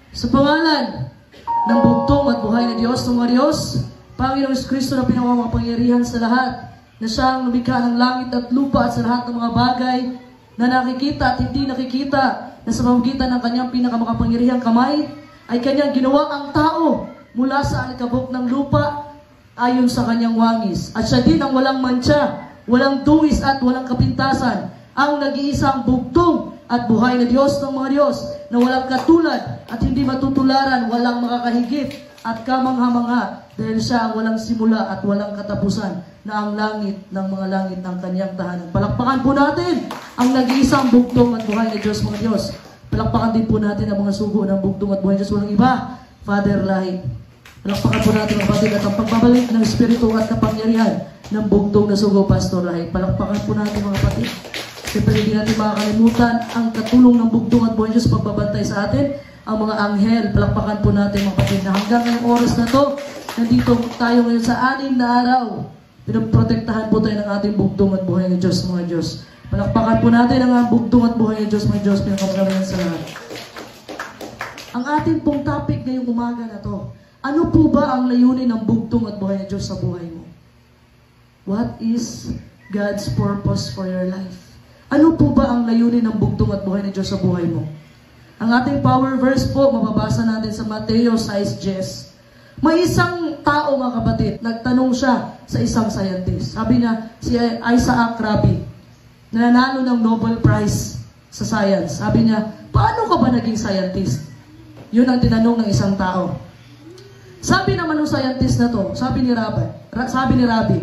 Sa pangalan ng bugtong at buhay na Diyos, ng mga Diyos, Panginoong Kristo na pinakamapangyarihan sa lahat, na siyang lumikha ng langit at lupa at sa lahat ng mga bagay na nakikita at hindi nakikita, na sa pamamagitan ng kanyang pinakamakapangyarihang kamay, ay kanyang ginawa ang tao mula sa alikabok ng lupa ayon sa kanyang wangis. At siya din ang walang mantsa, walang duwis at walang kapintasan, ang nag-iisang bugtong at buhay na Diyos ng mga Diyos, na walang katulad at hindi matutularan, walang makakahigit at kamangha-mangha, dahil siya ang walang simula at walang katapusan, na ang langit ng mga langit ng kanyang tahanan. Palakpakan po natin ang nag-iisang bugtong at buhay na Diyos, mga Diyos. Palakpakan din po natin ang mga sugo ng bugtong at buhay na Diyos. Walang iba, Father Lahid. Palakpakan po natin ang Father at ang pagbabalik ng Espiritu at kapangyarihan ng bugtong na sugo, Pastor Lahid. Palakpakan po natin mga kapatid. Siyempre hindi natin makakalimutan ang katulong ng bugtong at buhay Diyos pagbabantay sa atin, ang mga anghel. Palakpakan po natin mga kapatid na hanggang ngayong oras na to, nandito tayo ngayon sa 6 na araw. Pinoprotektahan po tayo ng ating bugtong at buhay ng Diyos, mga Diyos. Palakpakan po natin ang bugtong at buhay ng Diyos, mga Diyos, pinakamaraming sa lahat. Ang ating pong topic ngayong umaga na to, ano po ba ang layunin ng bugtong at buhay ng Diyos sa buhay mo? What is God's purpose for your life? Ano po ba ang layunin ng bugtong at buhay ng Diyos sa buhay mo? Ang ating power verse po, mababasa natin sa Mateo 6:10. May isang tao, mga kapatid, nagtanong siya sa isang scientist. Sabi niya, si Isaac Rabi, nanalo ng Nobel Prize sa science. Sabi niya, paano ka ba naging scientist? Yun ang tinanong ng isang tao. Sabi naman ng scientist na to, sabi ni Rabi,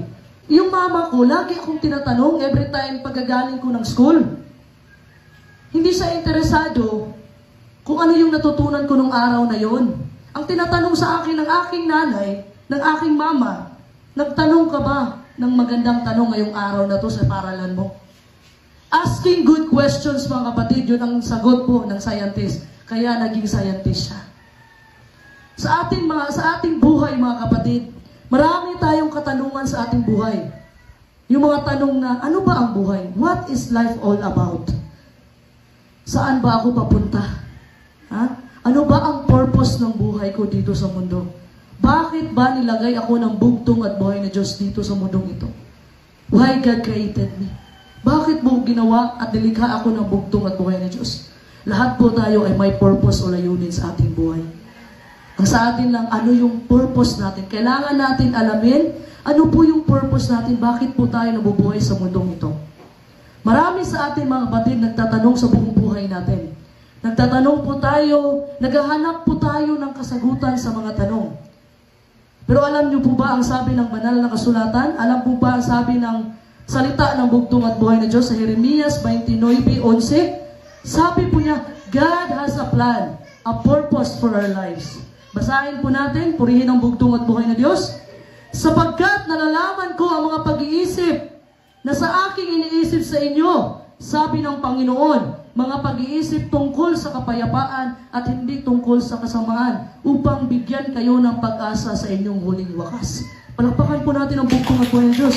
yung mama ko, lagi akong tinatanong every time pagkagaling ko ng school. Hindi siya interesado kung ano yung natutunan ko nung araw na yon. Ang tinatanong sa akin ng aking nanay, ng aking mama, nagtanong ka ba ng magandang tanong ngayong araw na to sa paralan mo? Asking good questions, mga kapatid, yun ang sagot po ng scientist. Kaya naging scientist siya. Sa ating buhay, mga kapatid, marami tayong katanungan sa ating buhay. Yung mga tanong na, ano ba ang buhay? What is life all about? Saan ba ako papunta? Ha? Ano ba ang purpose ng buhay ko dito sa mundo? Bakit ba nilagay ako ng bugtong at buhay na Diyos dito sa mundong ito? Why God created me? Bakit mo ginawa at nilikha ako ng bugtong at buhay na Diyos? Lahat po tayo ay may purpose o layunin sa ating buhay. Ang sa atin lang, ano yung purpose natin? Kailangan natin alamin, ano po yung purpose natin? Bakit po tayo nabubuhay sa mundong ito? Marami sa ating mga kapatid nagtatanong sa buong buhay natin. Nagtatanong po tayo, naghahanap po tayo ng kasagutan sa mga tanong. Pero alam niyo po ba ang sabi ng banal na kasulatan? Alam po ba ang sabi ng salita ng bugtong at buhay na Diyos sa Jeremias 29:11? Sabi po niya, God has a plan, a purpose for our lives. Basahin po natin, purihin ang bugtong at buhay na Diyos. Sapagkat nalalaman ko ang mga pag-iisip na sa aking iniisip sa inyo, sabi ng Panginoon, mga pag-iisip tungkol sa kapayapaan at hindi tungkol sa kasamaan, upang bigyan kayo ng pag-asa sa inyong huling wakas. Palakpakan po natin ang bugtong at buhay ng Diyos.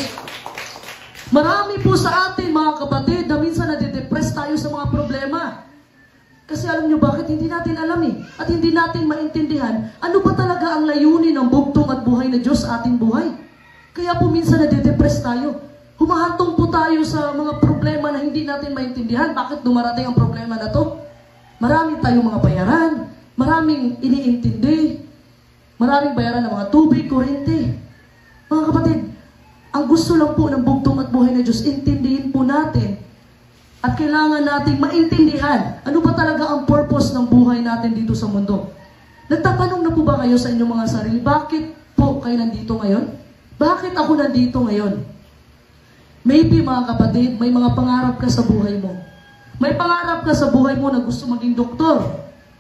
Marami po sa atin, mga kapatid, na minsan nade-depress tayo sa mga problema. Kasi alam nyo bakit? Hindi natin alam at hindi natin maintindihan ano ba talaga ang layunin ng bugtong at buhay na Diyos sa ating buhay. Kaya po minsan nade-depress tayo. Humahantong po tayo sa mga problema na hindi natin maintindihan. Bakit dumarating ang problema na to? Marami tayong mga bayaran, maraming iniintindi, maraming bayaran ng mga tubig, kuryente. Mga kapatid, ang gusto lang po ng bugtong at buhay na Diyos, intindihin po natin at kailangan nating maintindihan ano ba talaga ang purpose ng buhay natin dito sa mundo. Nagtatanong na po ba kayo sa inyong mga sarili, bakit po kayo nandito ngayon? Bakit ako nandito ngayon? Maybe, mga kapatid, may mga pangarap ka sa buhay mo. May pangarap ka sa buhay mo na gusto maging doktor,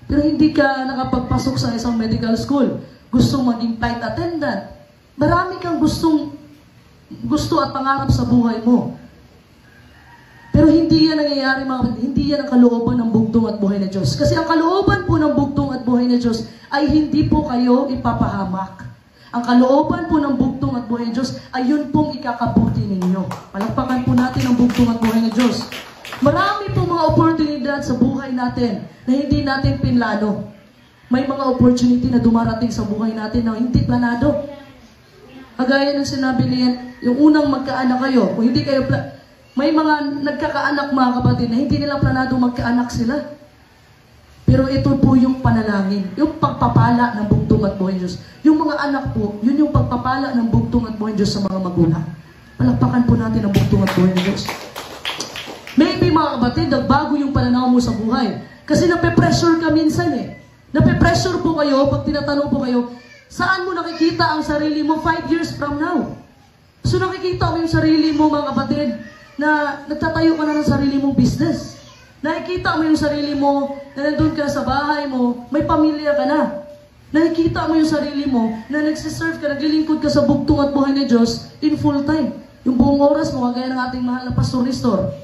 pero hindi ka nakapagpasok sa isang medical school. Gusto maging flight attendant. Marami kang gusto at pangarap sa buhay mo. Pero hindi yan nangyayari, mga kapatid. Hindi yan ang kalooban ng bugtong at buhay na Diyos. Kasi ang kalooban po ng bugtong at buhay na Diyos ay hindi po kayo ipapahamak. Ang kalooban po ng bugtong at buhay ng Diyos ay yun pong ikakabuti ninyo. Palakpakan po natin ang bugtong at buhay ng Diyos. Marami po mga oportunidad sa buhay natin na hindi natin pinlano. May mga opportunity na dumarating sa buhay natin na hindi planado. Kagaya ng sinabi niya, yung unang magkaanak kayo, kung hindi kayo, may mga nagkakaanak mga kapatid na hindi nila planado magkaanak sila. Pero ito po yung panalangin, yung pagpapala ng bugtong at buhay ng Diyos. Yung mga anak po, yun yung pagpapala ng bugtong at buhay ng Diyos sa mga magulang. Palakpakan po natin ang bugtong at buhay ng Diyos. Maybe mga kapatid, nagbago yung pananaw mo sa buhay. Kasi nape-pressure ka minsan eh. Nape-pressure po kayo pag tinatanong po kayo, saan mo nakikita ang sarili mo 5 years from now? So nakikita mo yung sarili mo mga kapatid na nagtatayo ka na ng sarili mong business. Nakikita mo yung sarili mo na nandun ka sa bahay mo, may pamilya ka na. Nakikita mo yung sarili mo na nagsiserve ka, naglilingkod ka sa bugtong at buhay ng Diyos in full time. Yung buong oras mo, kagaya ng ating mahal na Pastor Nestor.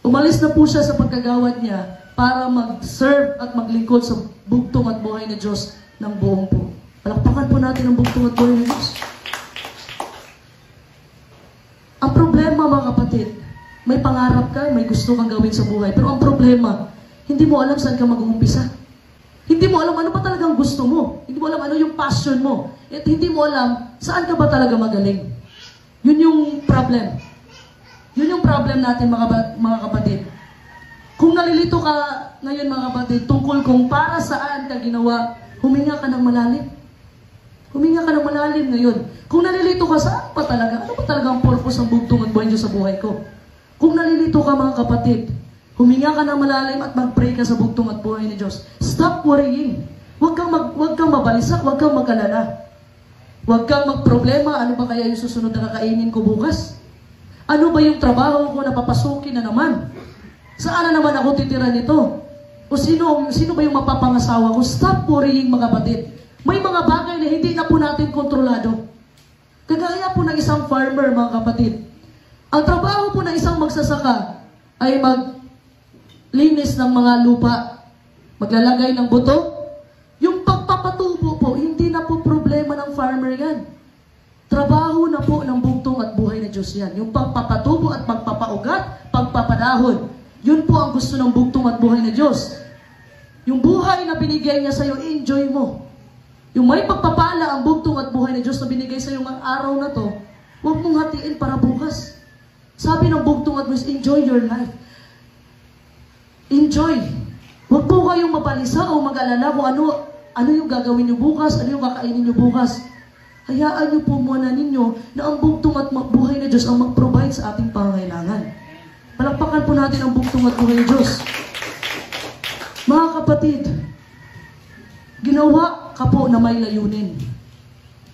Umalis na po siya sa pagkagawad niya para mag-serve at maglingkod sa bugtong at buhay ng Diyos ng buong po. Palakpakan po natin ang bugtong at buhay ng Diyos. Ang problema mga kapatid, may pangarap ka, may gusto kang gawin sa buhay. Pero ang problema, hindi mo alam saan ka mag-uumpisa. Hindi mo alam ano ba talagang gusto mo. Hindi mo alam ano yung passion mo. At hindi mo alam saan ka ba talaga magaling. Yun yung problem. Yun yung problem natin mga kapatid. Kung nalilito ka ngayon mga kapatid, tungkol kung para saan ka ginawa, huminga ka ng malalim. Huminga ka ng malalim ngayon. Kung nalilito ka, saan pa talaga? Ano pa talaga ang purpose ng bugtong at buhay Diyos sa buhay ko? Kung nalilito ka mga kapatid, huminga ka ng malalim at mag-pray ka sa bugtong at buhay ni Diyos. Stop worrying. Huwag kang mabalisa, huwag kang mag-alala. Huwag kang magproblema, ano ba kaya yung susunod na kakainin ko bukas? Ano ba yung trabaho ko na papasukin na naman? Saan na naman ako titira nito? O sino ba yung mapapangasawa ko? Stop worrying mga kapatid. May mga bagay na hindi na po natin kontrolado. Kagaya po ng isang farmer mga kapatid. Ang trabaho po ng isang magsasaka ay maglinis ng mga lupa, maglalagay ng buto. Yung pagpapatubo po, hindi na po problema ng farmer yan. Trabaho na po ng bugtong at buhay na Diyos yan. Yung pagpapatubo at pagpapaugat, pagpapadahon. Yun po ang gusto ng bugtong at buhay na Diyos. Yung buhay na binigay niya sa'yo, enjoy mo. Yung may pagpapala ang bugtong at buhay na Diyos na binigay sa'yo ng araw na to, huwag mong hatiin para bukas. Sabi ng bugtong at buhay, enjoy your life. Enjoy. Huwag po kayong mapalisa o mag-alala kung ano yung gagawin niyo bukas, ano yung kakainin niyo bukas. Hayaan niyo po muna ninyo na ang bugtong at buhay na Diyos ang mag-provide sa ating pangangailangan. Palakpakan po natin ang bugtong at buhay ng Diyos. Mga kapatid, ginawa ka po na may layunin.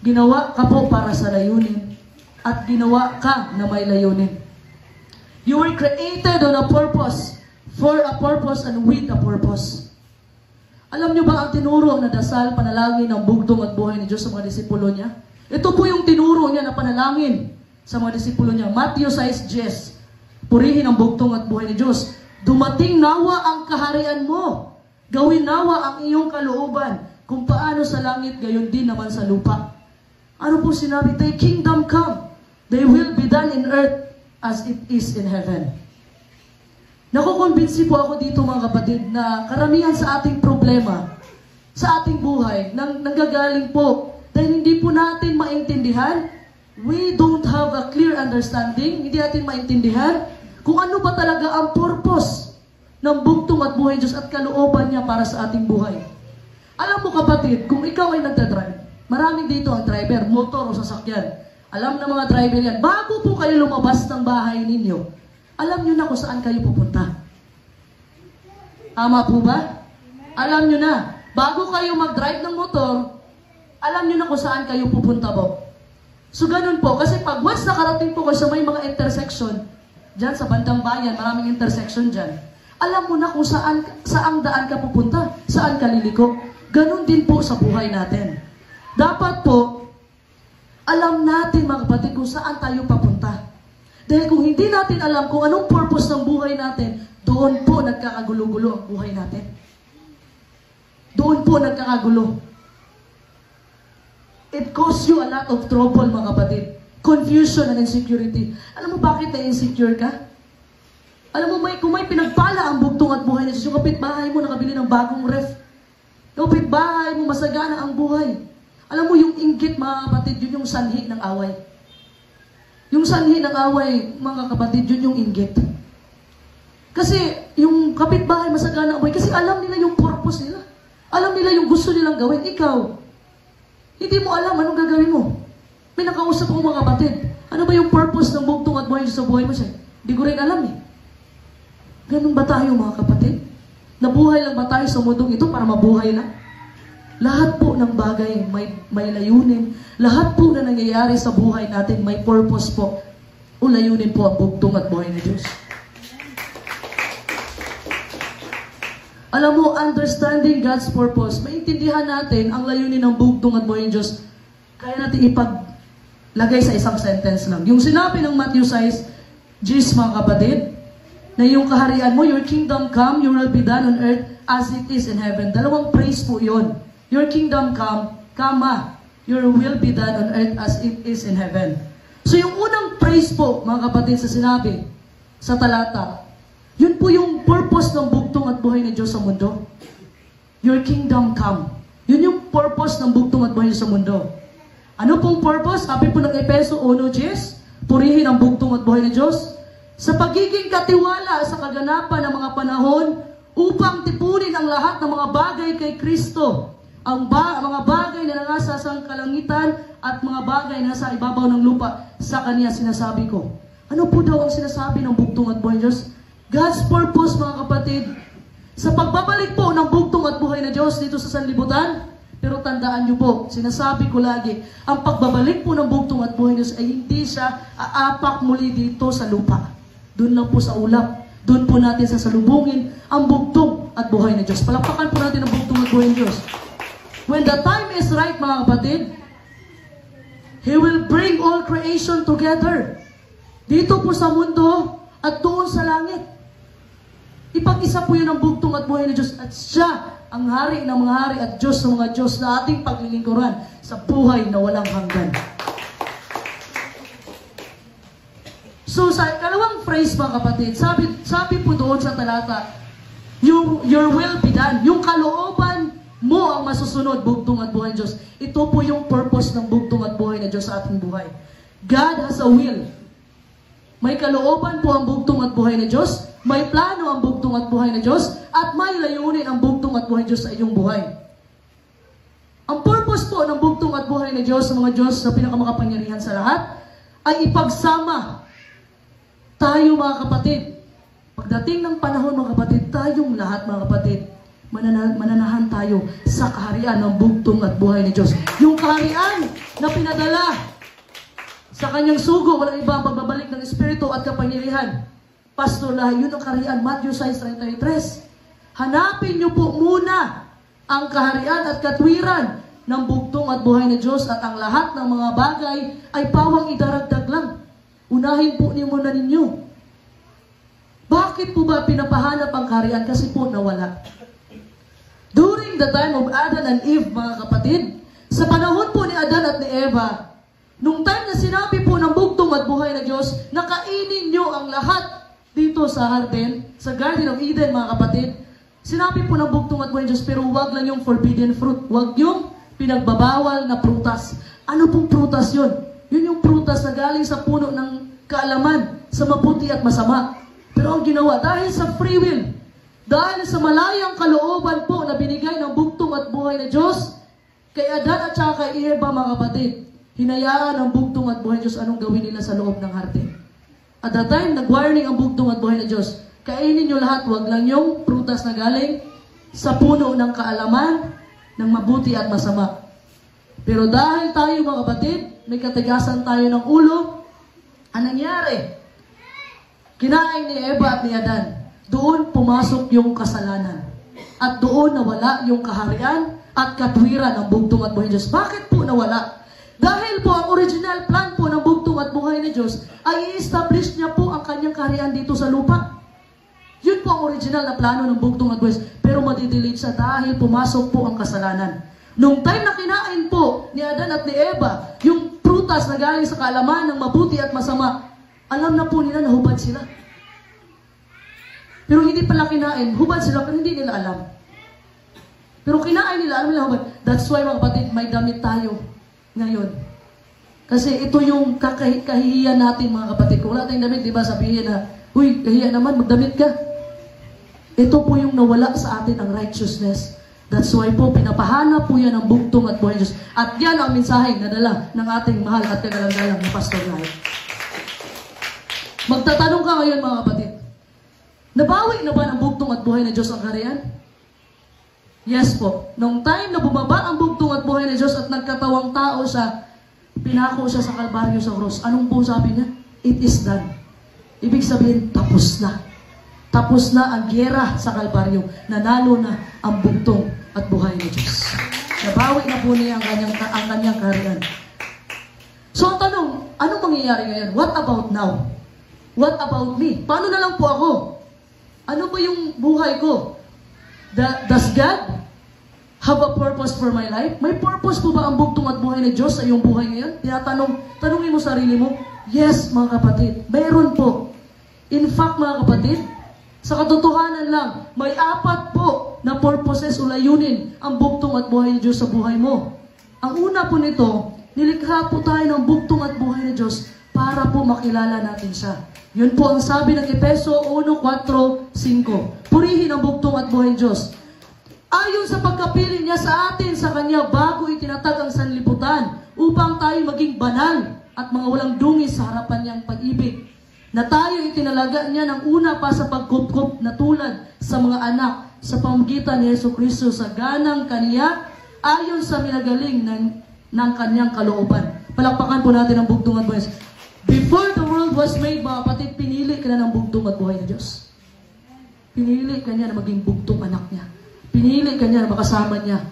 Ginawa ka po para sa layunin. At ginawa ka na may layunin. You were created on a purpose, for a purpose and with a purpose. Alam niyo ba ang tinuro na dasal, panalangin ng bugtong at buhay ni Diyos sa mga disipulo niya? Ito po yung tinuro niya na panalangin sa mga disipulo niya. Matthew 6:10. Purihin ang bugtong at buhay ni Diyos. Dumating nawa ang kaharian mo. Gawin nawa ang iyong kalooban. Kung paano sa langit, gayon din naman sa lupa. Ano po sinabi? Thy kingdom come. They will be done in earth as it is in heaven. Nakukonbinsi po ako dito mga kapatid na karamihan sa ating problema, sa ating buhay, nanggagaling po dahil hindi po natin maintindihan. We don't have a clear understanding. Hindi natin maintindihan kung ano ba talaga ang purpose ng bugtong at buhay Diyos at kalooban niya para sa ating buhay. Alam mo kapatid, kung ikaw ay nagdadrive, maraming dito ang driver, motor o sasakyan. Alam na mga driver yan, bago po kayo lumabas ng bahay ninyo, alam nyo na kung saan kayo pupunta. Tama po ba? Alam nyo na. Bago kayo mag-drive ng motor, alam nyo na kung saan kayo pupunta po. So ganun po, kasi pag once nakarating po kayo sa may mga intersection, dyan sa bandang bayan, maraming intersection dyan, alam mo na kung saang daan ka pupunta, saan ka liliko. Ganun din po sa buhay natin. Dapat po, alam natin mga kapatid kung saan tayo papunta. Dahil kung hindi natin alam kung anong purpose ng buhay natin, doon po nagkakagulo-gulo ang buhay natin. Doon po nagkakagulo. It costs you a lot of trouble, mga kapatid. Confusion and insecurity. Alam mo bakit na-insecure ka? Alam mo, kung may pinagpala ang bugtong at buhay na Diyos, yung kapitbahay mo nakabili ng bagong ref. kapitbahay mo, masagana ang buhay. Alam mo, yung inggit, mga kapatid, yun yung sanhi ng away. Yung sanhi ng away, mga kapatid, yun yung inggit. Kasi yung kapitbahay, masagana ang buhay, kasi alam nila yung purpose nila. Alam nila yung gusto nilang gawin. Ikaw, hindi mo alam anong gagawin mo. May nakausap ako mga kapatid. Ano ba yung purpose ng bugtong at buhay sa buhay mo siya? Hindi ko rin alam eh. Ganun ba tayo mga kapatid? Nabuhay lang ba tayo sa mundong ito para mabuhay lang? Lahat po ng bagay may layunin. Lahat po na nangyayari sa buhay natin may purpose po. O layunin po ang bugtong at buhay ng Diyos. Alam mo, understanding God's purpose, maintindihan natin ang layunin ng bugtong at buhay ng Diyos. Kaya natin ipaglagay sa isang sentence lang. Yung sinabi ng Matthew 6, G's mga kapatid, na yung kaharian mo, your kingdom come, your will be done on earth as it is in heaven. Dalawang praise po yun. Your kingdom come, kama, your will be done on earth as it is in heaven. So yung unang praise po, mga kapatid, sa sinabi, sa talata, yun po yung purpose ng bugtong at buhay ng Diyos sa mundo. Your kingdom come. Yun yung purpose ng bugtong at buhay sa mundo. Ano pong purpose? Sabi po ng Efeso 1:10, purihin ang bugtong at buhay ng Diyos sa pagiging katiwala sa kaganapan ng mga panahon upang tipunin ang lahat ng mga bagay kay Kristo. Mga bagay na nasa kalangitan at mga bagay na nasa ibabaw ng lupa, sa Kanya sinasabi ko. Ano po daw ang sinasabi ng bugtong at buhay ng Diyos? God's purpose, mga kapatid, sa pagbabalik po ng bugtong at buhay na Diyos dito sa sanlibutan. Pero tandaan niyo po, sinasabi ko lagi, ang pagbabalik po ng bugtong at buhay na Diyos ay hindi siya aapak muli dito sa lupa. Doon lang po sa ulap. Doon po natin sasalubungin ang bugtong at buhay na Diyos. Palakpakan po natin ang bugtong at buhay ng Diyos. When the time is right, mga kapatid, He will bring all creation together. Dito po sa mundo at doon sa langit. Ipag-isa po yun ang bugtong at buhay ng Diyos. At siya ang hari ng mga hari at Diyos ng mga Diyos na ating paglilingkuran sa buhay na walang hanggan. So sa ikalawang phrase, mga kapatid, sabi po doon sa talata, your will be done. Yung kalooban mo ang masusunod, bugtong at buhay ng Diyos. Ito po yung purpose ng bugtong at buhay ng Diyos sa ating buhay. God has a will. May kalooban po ang bugtong at buhay ng Diyos. May plano ang bugtong at buhay ng Diyos. At may layunin ang bugtong at buhay ng Diyos sa iyong buhay. Ang purpose po ng bugtong at buhay ng Diyos sa mga Diyos na pinakamakapangyarihan sa lahat ay ipagsama tayo, mga kapatid. Pagdating ng panahon, mga kapatid, tayong lahat, mga kapatid, mananahan tayo sa kaharian ng bugtong at buhay ni Diyos. Yung kaharian na pinadala sa kanyang sugo, walang iba ang pagbabalik ng Espiritu at kapangyarihan. Pastor Lahay, yun ang kaharian. Matthew 6:33. Hanapin niyo po muna ang kaharian at katwiran ng bugtong at buhay ni Diyos at ang lahat ng mga bagay ay pawang idaragdag lang. Unahin po niyo muna ninyo. Bakit po ba pinapahanap ang kaharian? Kasi po nawala. During the time of Adam and Eve, mga kapatid, sa panahon po ni Adan at ni Eva, nung time na sinabi po ng bugtong at buhay na Diyos, nakainin nyo ang lahat dito sa Garden of Eden, mga kapatid. Sinabi po ng bugtong at buhay na Diyos, pero huwag lang yung forbidden fruit. Huwag yung pinagbabawal na prutas. Ano pong prutas yun? Yun yung prutas na galing sa puno ng kaalaman, sa mabuti at masama. Pero ang ginawa, dahil sa free will, dahil sa malayang kalooban po na binigay ng bugtong at buhay na Diyos, kay Adan at saka kay Eva, mga kapatid, hinayaan ng bugtong at buhay na Diyos anong gawin nila sa loob ng hardin. At the time, nag-warning ang bugtong at buhay na Diyos, kainin nyo lahat, wag lang yung prutas na galing sa puno ng kaalaman, ng mabuti at masama. Pero dahil tayo, mga kapatid, may katigasan tayo ng ulo, ang nangyari, kinain ni Eva at ni Adan, doon pumasok yung kasalanan. At doon nawala yung kaharian at katwiran ng bugtong at buhay ng Diyos. Bakit po nawala? Dahil po ang original plan po ng bugtong at buhay ng Diyos ay i-establish niya po ang kanyang kaharian dito sa lupa. Yun po ang original na plano ng bugtong at buhay. Pero madidelete siya dahil pumasok po ang kasalanan. Nung time na kinain po ni Adan at ni Eva, yung prutas na galing sa kaalaman ng mabuti at masama, alam na po nila na hubad sila. Pero hindi pala kinain, hubad sila pero hindi nila alam. Pero kinain nila, alam nila ba? That's why mga kapatid, may damit tayo ngayon. Kasi ito yung kahihiyan natin mga kapatid. Kung wala tayong damit, di ba sabihin na, uy, kahiya naman, magdamit ka. Ito po yung nawala sa atin ang righteousness. That's why po, pinapahanap po yan ang bugtong at buhay Diyos. At yan ang mensaheng nadala ng ating mahal at kagalang-galang na Pastor Light. Magtatanong ka ngayon mga kapatid, nabawi na ba ang bugtong at buhay na Diyos ang kaharian? Yes po. Nung time na bumaba ang bugtong at buhay na Diyos at nagkatawang tao siya, pinako siya sa Kalbaryo sa cross. Anong po sabi niya? It is done. Ibig sabihin, tapos na. Tapos na ang gyera sa Kalbaryo. Nanalo na ang bugtong at buhay na Diyos. Nabawi na po niya ang kanyang kaharian. So ang tanong, anong mangyayari ngayon? What about now? What about me? Paano na lang po ako? Ano ba yung buhay ko? Does God have a purpose for my life? May purpose po ba ang bugtong at buhay ni Diyos sa iyong buhay ngayon? Tanungin mo sarili mo, yes mga kapatid, mayroon po. In fact mga kapatid, sa katotohanan lang, may 4 po na purposes o layunin ang bugtong at buhay ni Diyos sa buhay mo. Ang una po nito, nilikha po tayo ng bugtong at buhay ni Diyos para po makilala natin siya. Yun po ang sabi ng Efeso 1:4-5. Purihin ang bugtong at buhay ng Diyos. Ayon sa pagkapiling niya sa atin sa Kanya bago itinatag ang sanlibutan upang tayo maging banal at mga walang dungis sa harapan niyang pag-ibig. Na tayo itinalaga niya ng una pa sa pagkupkup na tulad sa mga anak sa pamamagitan ni Jesucristo sa ganang Kaniya ayon sa minagaling ng Kanyang kalooban. Palakpakan po natin ang bugtong at buhay. Before the world was made, mga kapatid, pinili ka na ng bugtong at buhay ng Diyos. Pinili ka niya na maging bugtong anak niya. Pinili ka niya na makasama niya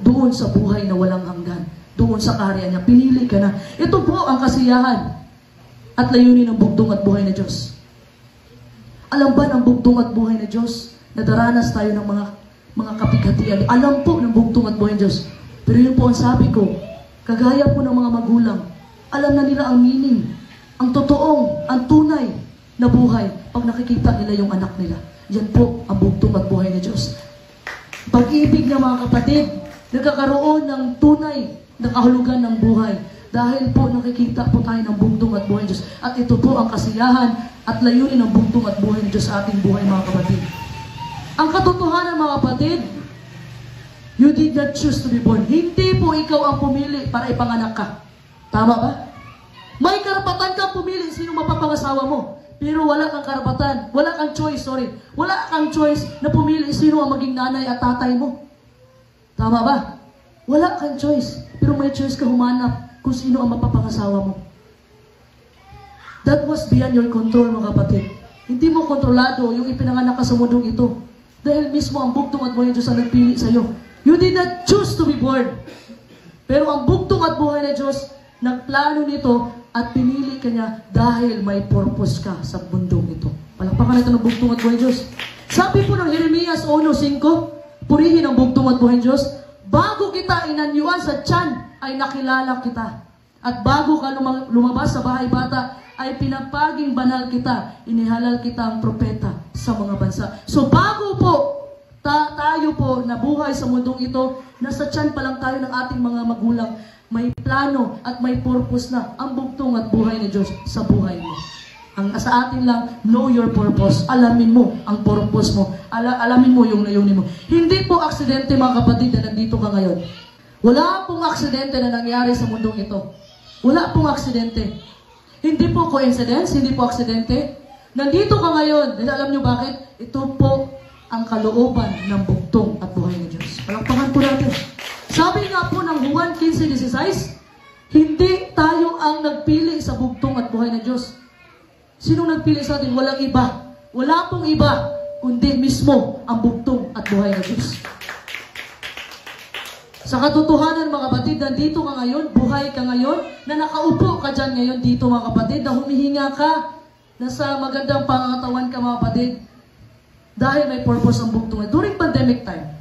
doon sa buhay na walang hanggan. Doon sa kaharian niya. Pinili ka na. Ito po ang kasiyahan at layunin ng bugtong at buhay na Diyos. Alam ba ng bugtong at buhay na Diyos na daranas tayo ng mga kapighatian? Alam po ng bugtong at buhay na Diyos. Pero yun po ang sabi ko, kagaya po ng mga magulang, alam na nila ang meaning, ang totoong, ang tunay na buhay pag nakikita nila yung anak nila. Yan po ang bugtong at buhay na Diyos. Pag-ibig na mga kapatid, nagkakaroon ng tunay na kahulugan ng buhay. Dahil po nakikita po tayo ng bugtong at buhay ng Diyos. At ito po ang kasiyahan at layunin ng bugtong at buhay ng Diyos sa ating buhay mga kapatid. Ang katotohanan mga kapatid, you did not choose to be born. Hindi po ikaw ang pumili para ipanganak ka. Tama ba? May karapatan kang pumili sino mapapangasawa mo. Pero wala kang karapatan, wala kang choice, wala kang choice na pumili sino ang maging nanay at tatay mo. Tama ba? Wala kang choice. Pero may choice ka humanap kung sino ang mapapangasawa mo. That was beyond your control mga kapatid. Hindi mo kontrolado yung ipinanganak ka sa mundong ito. Dahil mismo ang bugtong at buhay ng Diyos ang nagpili sa iyo. You did not choose to be born. Pero ang bugtong at buhay ng Diyos, nagplano nito at pinili ka niya dahil may purpose ka sa mundong ito. Palakpakan natin ang bugtong at buhay ng Diyos. Sabi po ng Jeremias 1:5, purihin ang bugtong at buhay ng Diyos. Bago kita inanyuan sa tiyan, ay nakilala kita. At bago ka lumabas sa bahay bata, ay pinapaging banal kita. Inihalal kita ang propeta sa mga bansa. So bago po, tayo po nabuhay sa mundong ito, nasa tiyan pa lang tayo ng ating mga magulang, may plano at may purpose na ang bugtong at buhay ni Diyos sa buhay mo. Ang sa atin lang, know your purpose. Alamin mo ang purpose mo. Alamin mo yung layunin mo. Hindi po aksidente mga kapatid na nandito ka ngayon. Wala pong aksidente na nangyari sa mundong ito. Wala pong aksidente. Hindi po coincidence, hindi po aksidente. Nandito ka ngayon. Dahil alam nyo bakit? Ito po ang kalooban ng bugtong at buhay ni Diyos. Palakpakan po natin. Sabi nga po ng Juan 15:16, hindi tayo ang nagpili sa bugtong at buhay ng Diyos. Sinong nagpili sa atin? Walang iba. Wala pong iba, kundi mismo ang bugtong at buhay ng Diyos. Sa katotohanan mga kapatid, nandito ka ngayon, buhay ka ngayon, na nakaupo ka dyan ngayon dito mga kapatid, na humihinga ka, nasa magandang pangangatawan ka mga kapatid, dahil may purpose ang bugtong. During pandemic time,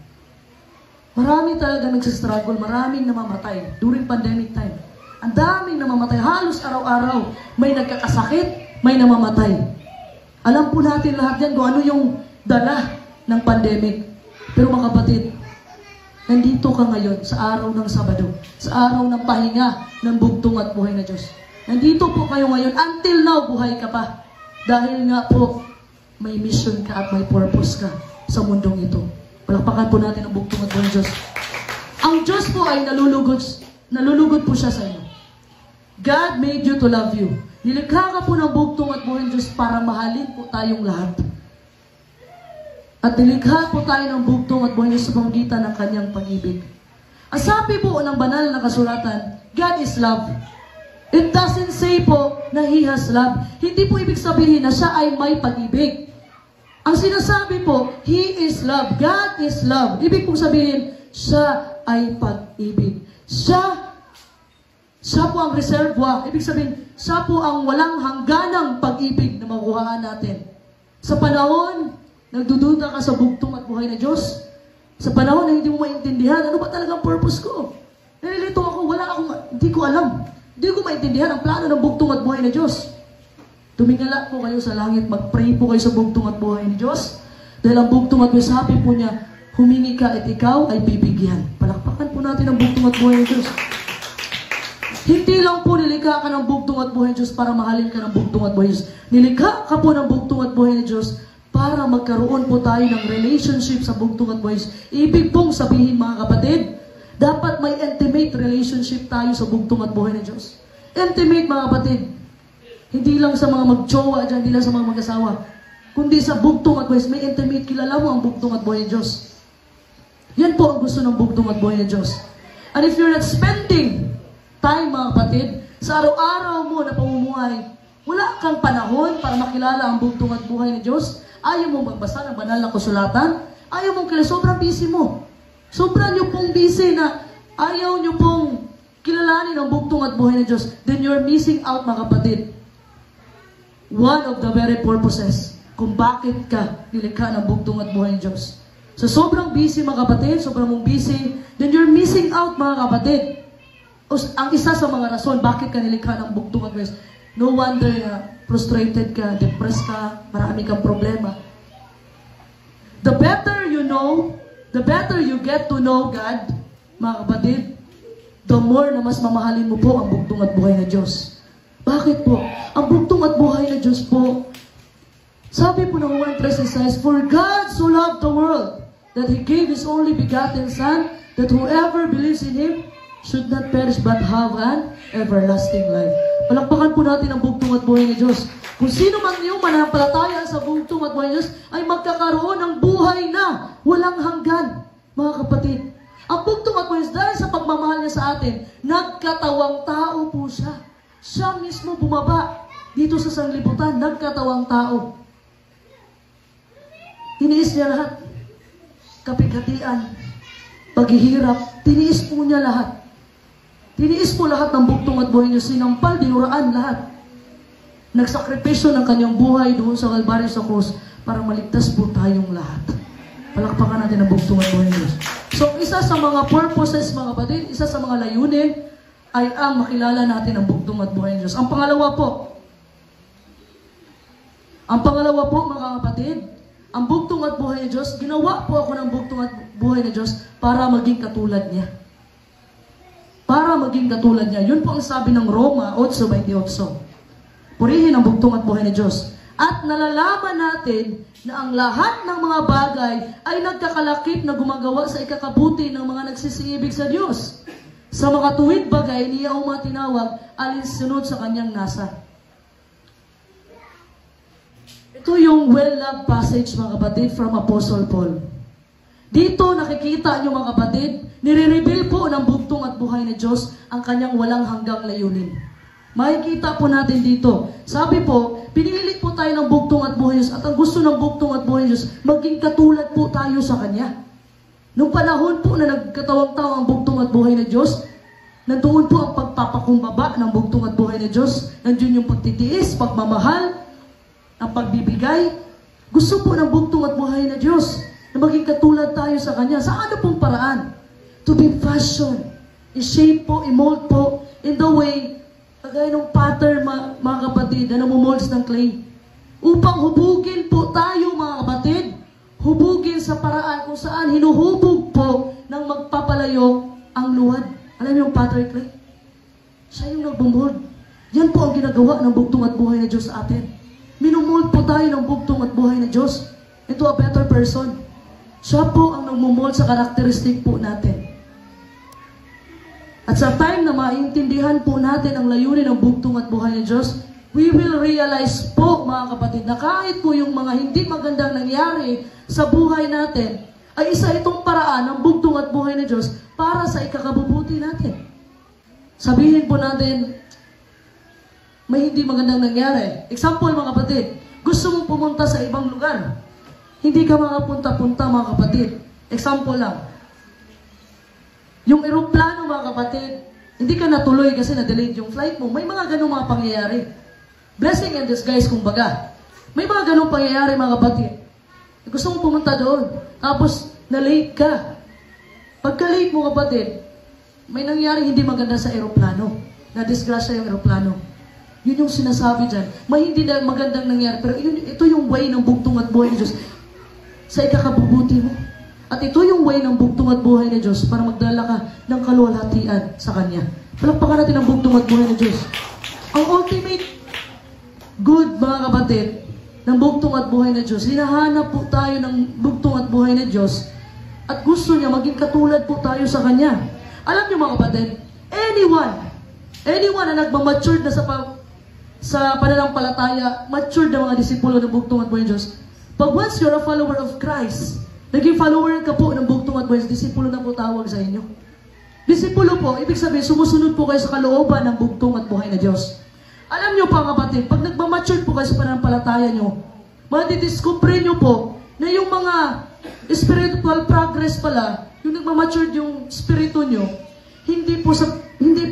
marami talaga nagsistruggle, maraming namamatay during pandemic time. Ang daming namamatay, halos araw-araw, may nagkakasakit, may namamatay. Alam po natin lahat yan kung ano yung dala ng pandemic. Pero mga kapatid, nandito ka ngayon sa araw ng Sabado, sa araw ng pahinga ng bugtong at buhay na Diyos. Nandito po kayo ngayon, until now, buhay ka pa. Dahil nga po, may mission ka at may purpose ka sa mundong ito. Palakpakan po natin ang bugtong at buhay na Diyos. Ang Diyos po ay nalulugod po siya sa inyo. God made you to love you. Nilikha ka po ng bugtong at buhay na Diyos para mahalin po tayong lahat. At nilikha po tayo ng bugtong at buhay na Diyos sa pamamagitan ng kanyang pag-ibig. Ang sabi po ng banal na kasulatan, God is love. It doesn't say po na He has love. Hindi po ibig sabihin na siya ay may pag-ibig. Ang sinasabi po, He is love. God is love. Ibig pong sabihin, siya ay pag-ibig. Siya po ang reservoir. Ibig sabihin, siya po ang walang hangganang pag-ibig na makuhaan natin. Sa panahon, nagdududa ka sa bugtong at buhay na Diyos. Sa panahon na hindi mo maintindihan, ano ba talagang purpose ko? Nalilito ako, hindi ko alam. Hindi ko maintindihan ang plano ng bugtong at buhay na Diyos. Tumingala po kayo sa langit, mag-pray po kayo sa bugtong at buhay ni Diyos. Dahil ang bugtong at buhay, sabi po niya, humingi ka at ikaw ay bibigyan. Palakpakan po natin ang bugtong at buhay ni Diyos. Hindi lang po nilikha ka ng bugtong at buhay ni Diyos para mahalin ka ng bugtong at buhay ni Diyos. Nilikha ka po ng bugtong at buhay ni Diyos para magkaroon po tayo ng relationship sa bugtong at buhay ni Diyos. Ibig pong sabihin mga kapatid, dapat may intimate relationship tayo sa bugtong at buhay ng Diyos. Intimate mga kapatid. Hindi lang sa mga mag-jowa dyan, hindi lang sa mga mag-asawa. Kundi sa bugtong at buhay, may intimate, kilala mo ang bugtong at buhay ng Diyos. Yan po ang gusto ng bugtong at buhay ng Diyos. And if you're not spending time mga kapatid, sa araw-araw mo na pamumuhay, wala kang panahon para makilala ang bugtong at buhay ng Diyos, ayaw mo magbasa ng banal na kasulatan, ayaw mong kilala, sobrang busy mo. Sobrang nyo pong busy na ayaw nyo pong kilalanin ang bugtong at buhay ng Diyos, then you're missing out mga kapatid. One of the very purposes kung bakit ka nilikha ng bugtong at buhay ng Diyos. So sobrang busy mga kapatid, sobrang mong busy, then you're missing out mga kapatid. Ang isa sa mga rason bakit ka nilikha ng bugtong at buhay ng Diyos, no wonder frustrated ka, depressed ka, marami kang problema. The better you know, the better you get to know God, mga kapatid, the more na mas mamahalin mo po ang bugtong at buhay na Diyos. Bakit po? Ang bugtong at buhay na Diyos po, sabi po ng Juan 3:6, For God so loved the world, that He gave His only begotten Son, that whoever believes in Him should not perish but have an everlasting life. Palakpakan po natin ang bugtong at buhay ni Diyos. Kung sino man yung manampalataya sa bugtong at buhay ni Diyos, ay magkakaroon ng buhay na walang hanggan, mga kapatid. Ang bugtong at buhay ni Diyos, dahil sa pagmamahal niya sa atin, nagkatawang tao po siya. Siya mismo bumaba dito sa sanglibutan, nagkatawang tao. Tiniis niya lahat. Kapigatian, paghihirap, tiniis po niya lahat. Tiniis po lahat ng bugtong at buhay niya, sinampal, dinuraan lahat. Nagsakripisyo ng kanyang buhay doon sa Kalbaryo sa krus para maligtas po tayong lahat. Palakpakan natin ang bugtong at buhay niya. So, isa sa mga purposes, mga kapatid, isa sa mga layunin, ay ang makilala natin ang bugtong at buhay ng Diyos. Ang pangalawa po, mga kapatid, ang bugtong at buhay ng Diyos, ginawa po ako ng bugtong at buhay ng Diyos para maging katulad niya. Para maging katulad niya. Yun po ang sabi ng Roma 8:28. Purihin ang bugtong at buhay ng Diyos. At nalalaman natin na ang lahat ng mga bagay ay nagkakalakip na gumagawa sa ikakabuti ng mga nagsisiibig sa Diyos. Sa mga tuwid bagay, niya ang mga tinawag alinsunod sa kanyang nasa. Ito yung well-loved passage, mga kapatid, from Apostle Paul. Dito nakikita nyo, mga kapatid, nire-reveal po ng bugtong at buhay ni Diyos ang kanyang walang hanggang layunin. Makikita po natin dito. Sabi po, pinili po tayo ng bugtong at buhay ni Diyos at ang gusto ng bugtong at buhay ni Diyos, maging katulad po tayo sa Kanya. Nung panahon po na nagkatawang-tawang ang bugtong at buhay ng Diyos, nandoon po ang pagpapakumbaba ng bugtong at buhay ng Diyos. Nandiyon yung pagtitiis, pagmamahal, ang pagbibigay. Gusto po ng bugtong at buhay ng Diyos na maging katulad tayo sa Kanya. Sa ano pong paraan? To be fashioned, i-shape po, i-mold po, in the way, kagaya ng pattern, mga kapatid, na namumolds ng clay. Upang hubugin po tayo, mga kapatid, hubugin sa paraan kung saan hinuhubog po magpapalayo, ng magpapalayo ang luwad. Alam niyo yung Father Clay? Siya yung nagbumold. Yan po ang ginagawa ng bugtong at buhay na Diyos sa atin. Minumold po tayo ng bugtong at buhay na Diyos into a better person. Siya po ang nagmumold sa karakteristik po natin. At sa time na maintindihan po natin ang layunin ng bugtong at buhay ng Diyos, we will realize po, mga kapatid, na kahit po yung mga hindi magandang nangyari sa buhay natin, ay isa itong paraan ng bugtong at buhay ng Diyos para sa ikakabubuti natin. Sabihin po natin, may hindi magandang nangyari. Example, mga kapatid, gusto mong pumunta sa ibang lugar. Hindi ka makapunta-punta, mga kapatid. Example lang. Yung eroplano, mga kapatid, hindi ka natuloy kasi na-delayed yung flight mo. May mga ganung mga pangyayari. Blessing in disguise, kumbaga. May mga ganung pangyayari, mga kapatid. Gusto mong pumunta doon. Tapos, na-late ka. Pagka-late mo, kapatid, may nangyari hindi maganda sa eroplano. Na-disgrasya yung eroplano. Yun yung sinasabi dyan. May hindi na magandang nangyari. Pero ito yung way ng bugtong at buhay ni Diyos sa ikakabubuti mo. At ito yung way ng bugtong at buhay ni Diyos para magdala ka ng kaluwalhatian sa Kanya. Palakpakan natin ang bugtong at buhay ni Diyos. Ang ultimate good, mga kapatid, ng bugtong at buhay na Diyos. Hinahanap po tayo ng bugtong at buhay na Diyos at gusto niya maging katulad po tayo sa Kanya. Alam niyo, mga kapatid, anyone na nagmamature na sa pananampalataya, matured na mga disipulo ng bugtong at buhay na Diyos, pag once you're a follower of Christ, naging follower ka po ng bugtong at buhay, disipulo na po tawag sa inyo. Disipulo po, ibig sabihin, sumusunod po kayo sa kalooban ng bugtong at buhay na Diyos. Alam nyo pa, kapatid, pag nagmamature po kayo sa pananampalataya nyo, madidiscover nyo po na yung mga spiritual progress pala, yung nagmamature yung spirito nyo, hindi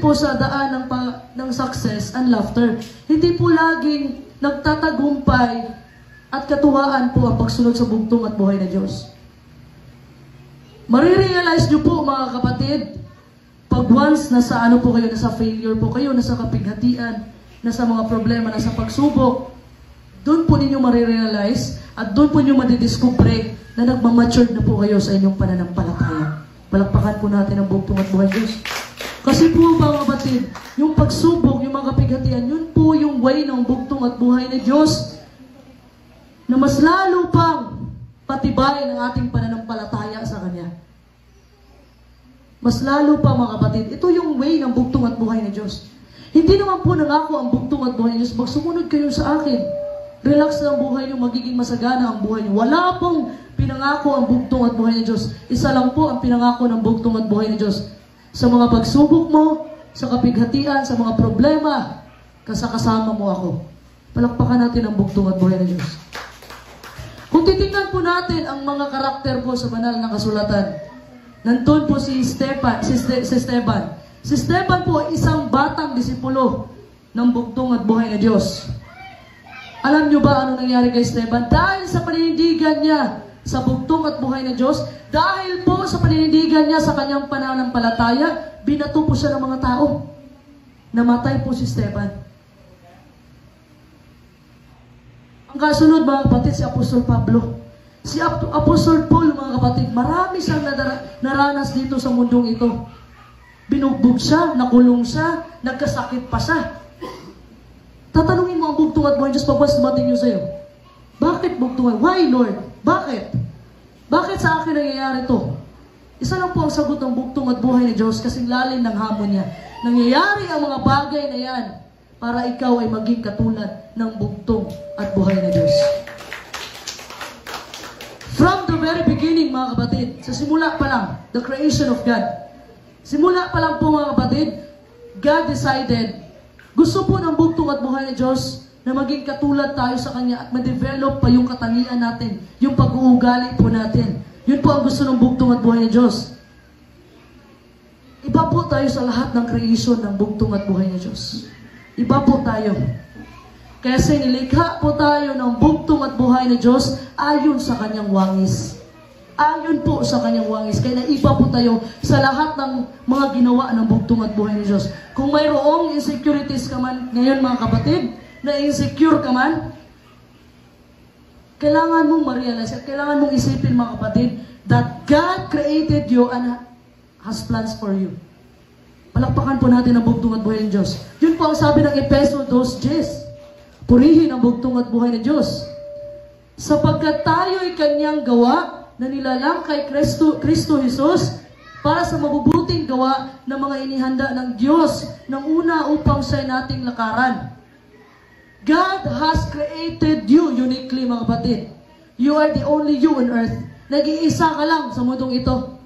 po sa daan ng success and laughter. Hindi po laging nagtatagumpay at katuwaan po ang pagsunod sa bugtong at buhay na Diyos. Marirealize nyo po, mga kapatid, pag once nasa nasa failure po kayo, nasa kapighatian, nasa mga problema, nasa pagsubok, doon po ninyo marirealize at doon po ninyo madidiscover na nagmamature na po kayo sa inyong pananampalataya. Palakpakan po natin ang bugtong at buhay Diyos. Kasi po, mga kapatid, yung pagsubok, yung mga kapighatian, yun po yung way ng bugtong at buhay na Diyos na mas lalo pang patibay ng ating pananampalataya sa Kanya. Mas lalo pa, mga kapatid, ito yung way ng bugtong at buhay na Diyos. Hindi naman po nangako ang bugtong at buhay na Diyos, magsumunod kayo sa akin. Relax na ang buhay niyo, magiging masagana ang buhay niyo. Wala pong pinangako ang bugtong at buhay na Diyos. Isa lang po ang pinangako ng bugtong at buhay na Diyos. Sa mga pagsubok mo, sa kapighatian, sa mga problema, kasama mo ako. Palakpakan natin ang bugtong at buhay na Diyos. Kung titingnan po natin ang mga karakter po sa banal na kasulatan, nandun po si Esteban. Si Esteban po isang batang disipulo ng bugtong at buhay na Diyos. Alam niyo ba ano nangyari kay Esteban? Dahil sa paninindigan niya sa bugtong at buhay na Diyos, dahil po sa paninindigan niya sa kanyang pananampalataya, binato po siya ng mga tao. Namatay po si Esteban. Ang kasunod, mga kapatid, si Apostol Pablo. Si Apostol Paul, mga kapatid, marami siyang naranas dito sa mundong ito. Binugbog siya, nakulong siya, nagkasakit pa siya. Tatanungin mo ang bugtong at buhay Diyos pag mas dumating yun sa'yo. Bakit bugtong? Why, Lord? Bakit? Bakit sa akin nangyayari to? Isa lang po ang sagot ng bugtong at buhay ni Diyos kasing lalim ng hamon niya. Nangyayari ang mga bagay na yan para ikaw ay maging katulad ng bugtong at buhay na Diyos. From the very beginning, mga kapatid, sa simula pa lang, the creation of God. Simula pa lang po, mga kapatid, God decided, gusto po ng bugtong at buhay na Diyos na maging katulad tayo sa Kanya at ma-develop pa yung katangian natin, yung pag-uugali po natin. Yun po ang gusto ng bugtong at buhay na Diyos. Iba po tayo sa lahat ng creation ng bugtong at buhay na Diyos. Iba po tayo. Kasi nilikha po tayo ng bugtong at buhay na Diyos ayon sa Kanyang wangis. Ayon po sa Kanyang wangis. Kaya naiba po tayo sa lahat ng mga ginawa ng bugtong at buhay ni Diyos. Kung mayroong insecurities ka man ngayon, mga kapatid, na insecure ka man, Kailangan mong ma-realize at kailangan mong isipin, mga kapatid, that God created you and has plans for you. Palakpakan po natin ang bugtong at buhay ng Diyos. Yun po ang sabi ng Efeso 2:10. Purihin ang bugtong at buhay ng Diyos. Sapagkat tayo'y kanyang gawa na nilalang kay Kristo Jesus para sa mabubuting gawa ng mga inihanda ng Diyos ng una upang siya'y nating lakaran. God has created you uniquely, mga kapatid. You are the only you on earth. Nag-iisa ka lang sa mundong ito.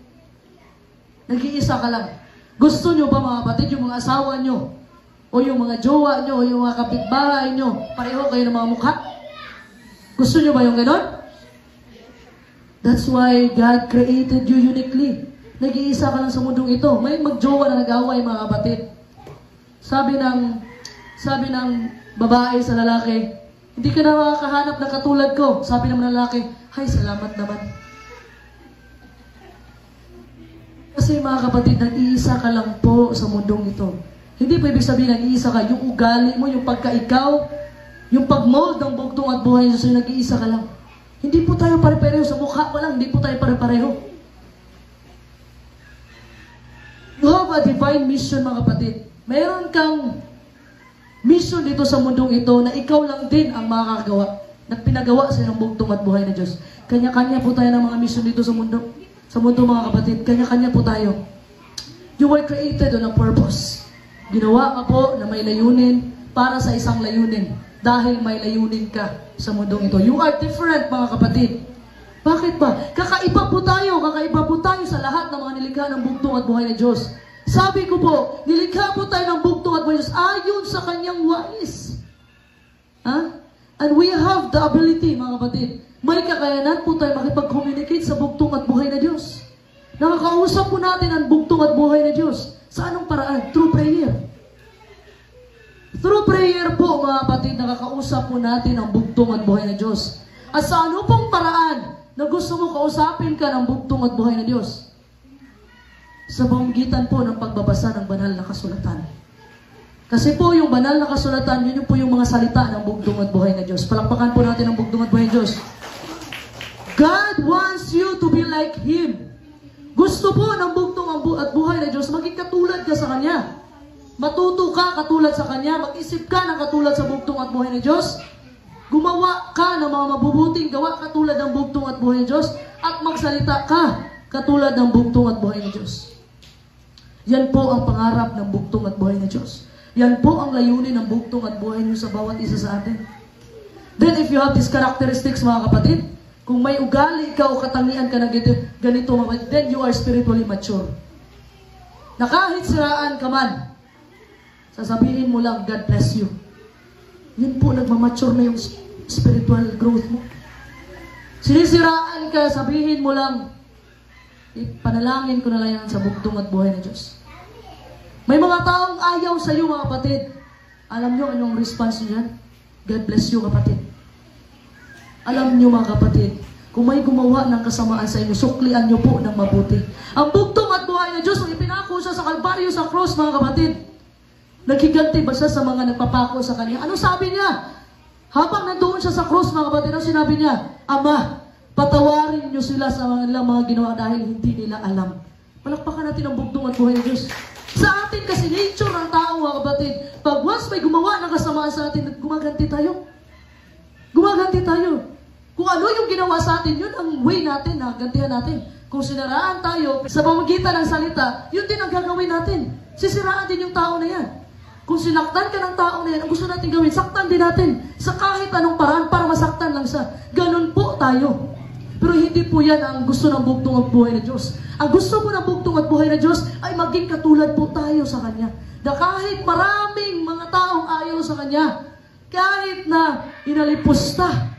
Nag-iisa ka lang. Gusto nyo ba, mga kapatid, yung mga asawa nyo, o yung mga jowa nyo, o yung mga kapitbahay nyo, pareho kayo ng mga mukha? Gusto nyo ba yung ganon? That's why God created you uniquely. Nag-iisa ka lang sa mundong ito. May magjowa na nag-away, mga kapatid. Sabi ng babae sa lalaki, hindi ka na makakahanap na katulad ko. Sabi naman ng lalaki, ay, salamat naman. Kasi mga kapatid, nag-iisa ka lang po sa mundong ito. Hindi po ibig sabihin nag-iisa ka. Yung ugali mo, yung pagka-ikaw, yung pag-mold ng bugtong at buhay ng Diyos, nag-iisa ka lang. Hindi po tayo pare-pareho. Sa mukha pa lang, hindi po tayo pare-pareho. You have a divine mission, mga kapatid. Meron kang mission dito sa mundong ito na ikaw lang din ang makakagawa. Nagpinagawa sa ng bugtong at buhay na Diyos. Kanya-kanya po tayo ng mga mission dito sa mundo. Sa mundo, mga kapatid. Kanya-kanya po tayo. You were created on a purpose. Ginawa ka po na may layunin para sa isang layunin. Dahil may layunin ka sa mundong ito. You are different, mga kapatid. Bakit ba? Kakaiba po tayo sa lahat ng mga nilikha ng bugtong at buhay na Diyos. Sabi ko po, nilikha po tayo ng bugtong at buhay na Diyos ayon sa kanyang wais. And we have the ability, mga kapatid. May kakayanan po tayo makipag-communicate sa bugtong at buhay na Diyos. Nakakausap po natin ang bugtong at buhay na Diyos. Sa anong paraan? Through prayer. Through prayer po, mga kapatid, nakakausap po natin ang bugtong at buhay na Diyos. At sa ano pong paraan na gusto mo kausapin ka ng bugtong at buhay na Diyos? Sa pamamagitan po ng pagbabasa ng banal na kasulatan. Kasi po yung banal na kasulatan, yun po yung mga salita ng bugtong at buhay na Diyos. Palakpakan po natin ang bugtong at buhay na Diyos. God wants you to be like Him. Gusto po ng bugtong at buhay na Diyos, maging katulad ka sa Kanya. Matuto ka katulad sa Kanya, mag-isip ka ng katulad sa bugtong at buhay na Diyos. Gumawa ka ng mga mabubuting gawa katulad ng bugtong at buhay ng Diyos at magsalita ka katulad ng bugtong at buhay ng Diyos. Yan po ang pangarap ng bugtong at buhay ng Diyos. Yan po ang layunin ng bugtong at buhay niyo sa bawat isa sa atin. Then if you have these characteristics, mga kapatid, kung may ugali ka o katangian ka na ganito, then you are spiritually mature. Na kahit siraan ka man, sasabihin mo lang, God bless you. Yun po, nagmamature na yung spiritual growth mo. Sinisiraan ka, sabihin mo lang, panalangin ko na lang yan sa bugtong at buhay ng Diyos. May mga taong ayaw sa iyo, mga kapatid. Alam nyo anong response nyo yan? God bless you, kapatid. Alam nyo, mga kapatid, kung may gumawa ng kasamaan sa inyo, suklian nyo po ng mabuti. Ang bugtong at buhay ng Diyos, ang ipinako siya sa Kalbaryo sa cross, mga kapatid. Naghiganti ba siya sa mga nagpapako sa Kanya? Ano sabi niya? Habang nandoon siya sa cross, mga kapatid, ang sinabi niya, Ama, patawarin niyo sila sa mga ginawa dahil hindi nila alam. Palakpakan natin ang bugtong at buhay ng Diyos. Sa atin kasi nature ng tao, mga kapatid, pag once may gumawa ng kasamaan sa atin, gumaganti tayo. Gumaganti tayo. Kung ano yung ginawa sa atin, yun ang way natin na gantihan natin. Kung sinaraan tayo sa pamamagitan ng salita, yun din ang gagawin natin. Sisiraan din yung tao na yan. Kung sinaktan ka ng tao na yan, ang gusto natin gawin, saktan din natin sa kahit anong paraan para masaktan lang siya. Ganun po tayo. Pero hindi po yan ang gusto ng bugtong at buhay na Diyos. Ang gusto po ng bugtong at buhay na Diyos ay maging katulad po tayo sa Kanya. Na kahit maraming mga taong ayaw sa Kanya, kahit na inalipusta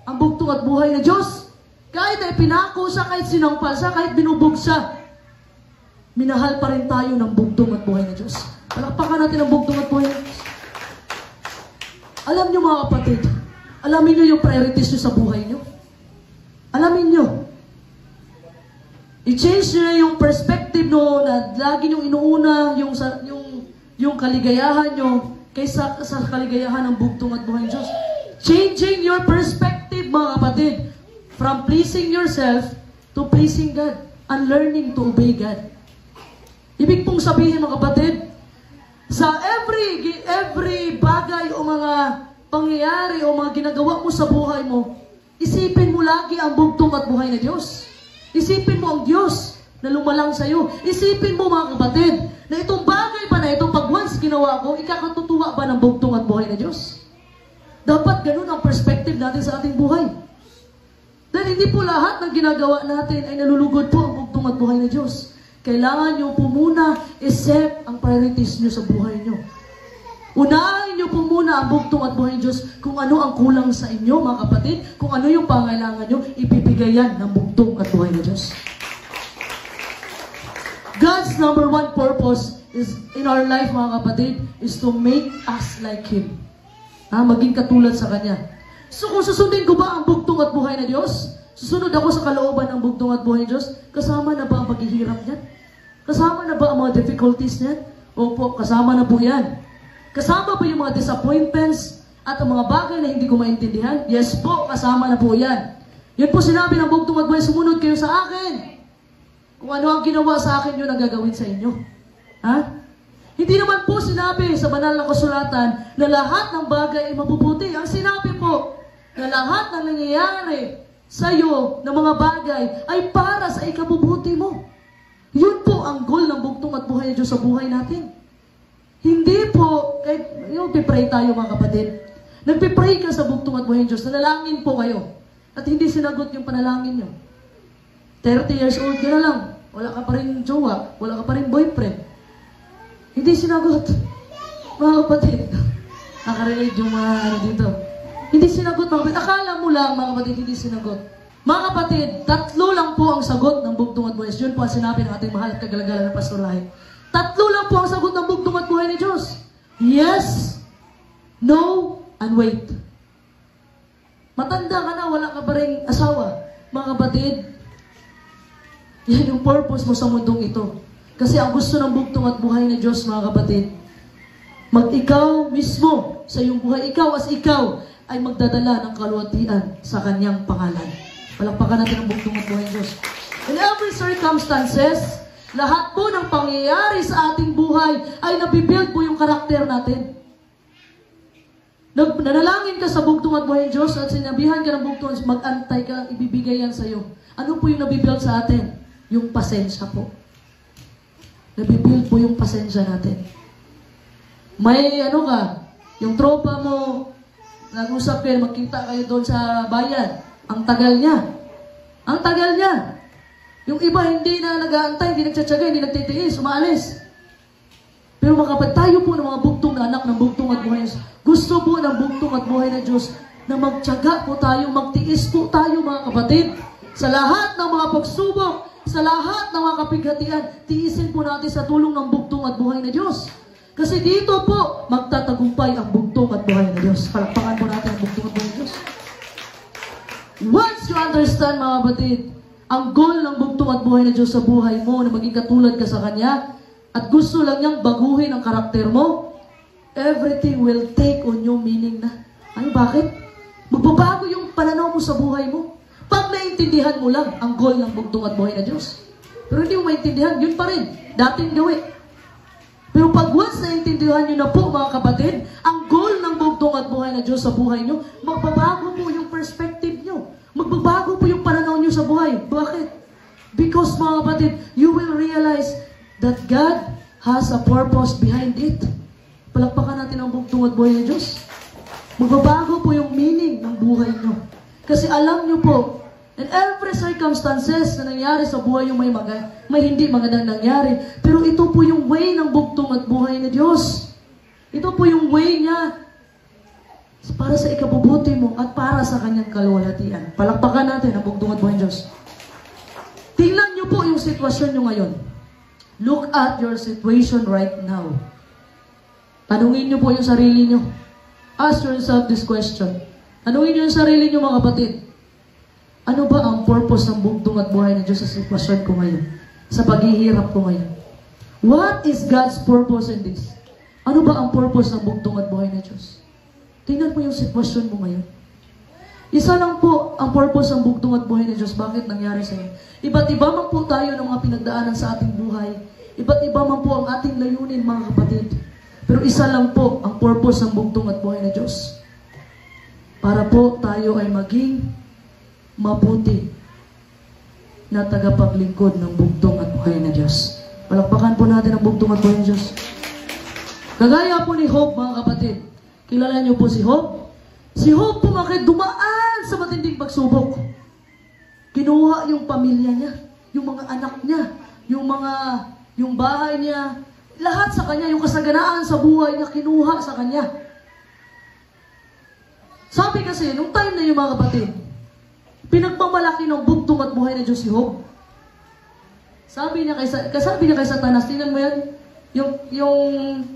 ang bugtong at buhay na Diyos, kahit na ipinako siya, kahit sinampal siya, kahit binubog siya, minahal pa rin tayo ng bugtong at buhay na Diyos. Palakpakan natin ang bugtong at buhay na Diyos. Alam niyo, mga kapatid, alamin niyo yung priorities niyo sa buhay niyo. Alamin nyo. I-change nyo na yung perspective no, na lagi nyo inuuna yung kaligayahan nyo kaysa sa kaligayahan ng bugtong at buhay ng Diyos. Changing your perspective, mga kapatid, from pleasing yourself to pleasing God and learning to obey God. Ibig pong sabihin mga kapatid, sa every bagay o mga pangyayari o mga ginagawa mo sa buhay mo, isipin mo lagi ang bugtong at buhay na Diyos. Isipin mo ang Diyos na lumalang sa iyo. Isipin mo mga kapatid, na itong bagay ba na itong pag once ginawa ko, ikakatutuwa ba ng bugtong at buhay na Diyos? Dapat ganun ang perspective natin sa ating buhay. Dahil hindi po lahat ng ginagawa natin ay nalulugod po ang bugtong at buhay na Diyos. Kailangan nyo po muna i-set ang priorities nyo sa buhay nyo. Unahin nyo po muna ang bugtong at buhay ng Diyos kung ano ang kulang sa inyo, mga kapatid, kung ano yung pangailangan nyo, ibibigay yan ng bugtong at buhay ng Diyos. God's number one purpose is in our life, mga kapatid, is to make us like Him. Maging katulad sa Kanya. So kung susundin ko ba ang bugtong at buhay na Diyos, susunod ako sa kalooban ng bugtong at buhay ng Diyos, kasama na ba ang paghihirap niyan? Kasama na ba ang mga difficulties niyan? Opo, kasama na po yan. Kasama ba yung mga disappointments at ang mga bagay na hindi ko maintindihan? Yes po, kasama na po yan. Yun po sinabi ng bugtong at buhay, sumunod kayo sa akin. Kung ano ang ginawa sa akin, yun ang gagawin sa inyo. Hindi naman po sinabi sa banal na kasulatan na lahat ng bagay ay mabubuti. Ang sinabi po na lahat ng nangyayari sa iyo ng mga bagay ay para sa ikabubuti mo. Yun po ang goal ng bugtong at buhay ng Diyos sa buhay natin. Hindi po, kahit pipray tayo mga kapatid. Nagpipray ka sa bugtong at buhay ng Diyos, nanalangin po kayo. At hindi sinagot yung panalangin nyo. 30 years old ka na lang, wala ka pa rin jowa, wala ka pa rin boyfriend. Hindi sinagot. Mga kapatid, nakarelate yung mga dito. Hindi sinagot, mga kapatid. Akala mo lang, mga kapatid, hindi sinagot. Mga kapatid, 3 lang po ang sagot ng bugtong at buhay. Yun po ang sinabi ng ating mahal at kagalagalan na Pastor Lahi. 3 lang po ang sagot ng bugtong at buhay ni Diyos. Yes, no, and wait. Matanda ka na, wala ka pa rin asawa. Mga kapatid, yan yung purpose mo sa mundong ito. Kasi ang gusto ng bugtong at buhay ni Diyos, mga kapatid, mag-ikaw mismo sa iyong buhay, ikaw as ikaw, ay magdadala ng kaluwalhatian sa kanyang pangalan. Palakpakan natin ang bugtong at buhay ng Diyos. In every circumstances, lahat po ng pangyayari sa ating buhay ay nabibuild po yung karakter natin. Nanalangin ka sa bugtong at buhay ng Diyos at sinabihan ka ng bugtong, mag-antay ka, ibibigay yan sa iyo. Ano po yung nabibuild sa atin? Yung pasensya po. Nabibuild po yung pasensya natin. May yung tropa mo, nag-usap kayo, magkita kayo doon sa bayan. Ang tagal niya. Ang tagal niya. Yung iba hindi na nag-aantay, hindi nagtsatsaga, hindi nagtitiis, umaalis. Pero mga kapatid, tayo po ng mga bugtong na anak ng bugtong at buhay. Gusto po ng bugtong at buhay na Diyos na magtsaga po tayo, magtiis po tayo mga kapatid. Sa lahat ng mga pagsubok, sa lahat ng mga kapighatian, tiisin po natin sa tulong ng bugtong at buhay na Diyos. Kasi dito po, magtatagumpay ang bugtong at buhay na Diyos. Palakpakan po natin ang bugtong at buhay na Diyos. Once you understand, mga kapatid, ang goal ng bugtong at buhay na Diyos sa buhay mo, na maging katulad ka sa Kanya, at gusto lang niyang baguhin ang karakter mo, everything will take on your meaning na. Ano, bakit? Magbabago yung pananaw mo sa buhay mo. Pag naintindihan mo lang ang goal ng bugtong at buhay na Diyos. Pero hindi mo maintindihan, yun pa rin. Dating gawin. Pero pag once naintindihan nyo na po, mga kapatid, ang goal ng bugtong at buhay na Diyos sa buhay nyo, magbabago po yung perspective nyo. Magbabago po yung pananaw nyo sa buhay. Bakit? Because, mga kapatid, you will realize that God has a purpose behind it. Palakpakan natin ang bugtong at buhay ng Diyos. Magbabago po yung meaning ng buhay nyo. Kasi alam nyo po, in every circumstances na nangyari sa buhay yung may hindi magandang nangyari. Pero ito po yung way ng bugtong at buhay ng Diyos. Ito po yung way niya para sa ikabubuti mo at para sa kanyang kaluwalhatian. Palakpakan natin ang bugtong at buhay ng Diyos. Tingnan nyo po yung sitwasyon nyo ngayon. Look at your situation right now. Tanungin nyo po yung sarili nyo. Ask yourself this question. Tanungin nyo yung sarili nyo, mga kapatid. Ano ba ang purpose ng bugtong at buhay ng Diyos sa sitwasyon ko ngayon? Sa paghihirap ko ngayon? What is God's purpose in this? Ano ba ang purpose ng bugtong at buhay ng Diyos? Tingnan mo yung sitwasyon mo ngayon. Isa lang po ang purpose ng bugtong at buhay ni Diyos. Bakit nangyari sa iyo? Iba't iba man po tayo ng mga pinagdaanan sa ating buhay. Iba't iba man po ang ating layunin, mga kapatid. Pero isa lang po ang purpose ng bugtong at buhay ni Diyos. Para po tayo ay maging mabuti na tagapaglingkod ng bugtong at buhay ni Diyos. Palakpakan po natin ang bugtong at buhay ni Diyos. Kagaya po ni Job, mga kapatid. Kilala niyo po si Job? Si Job po dumaan sa matinding pagsubok. Kinuha yung pamilya niya, yung mga anak niya, yung bahay niya, lahat sa kanya, yung kasaganaan sa buhay niya, kinuha sa kanya. Sabi kasi, nung time na yung mga kapatid, pinagmamalaki ng bugtong at buhay na Diyos si Job. Sabi niya kay Satanas, tingnan mo yan, yung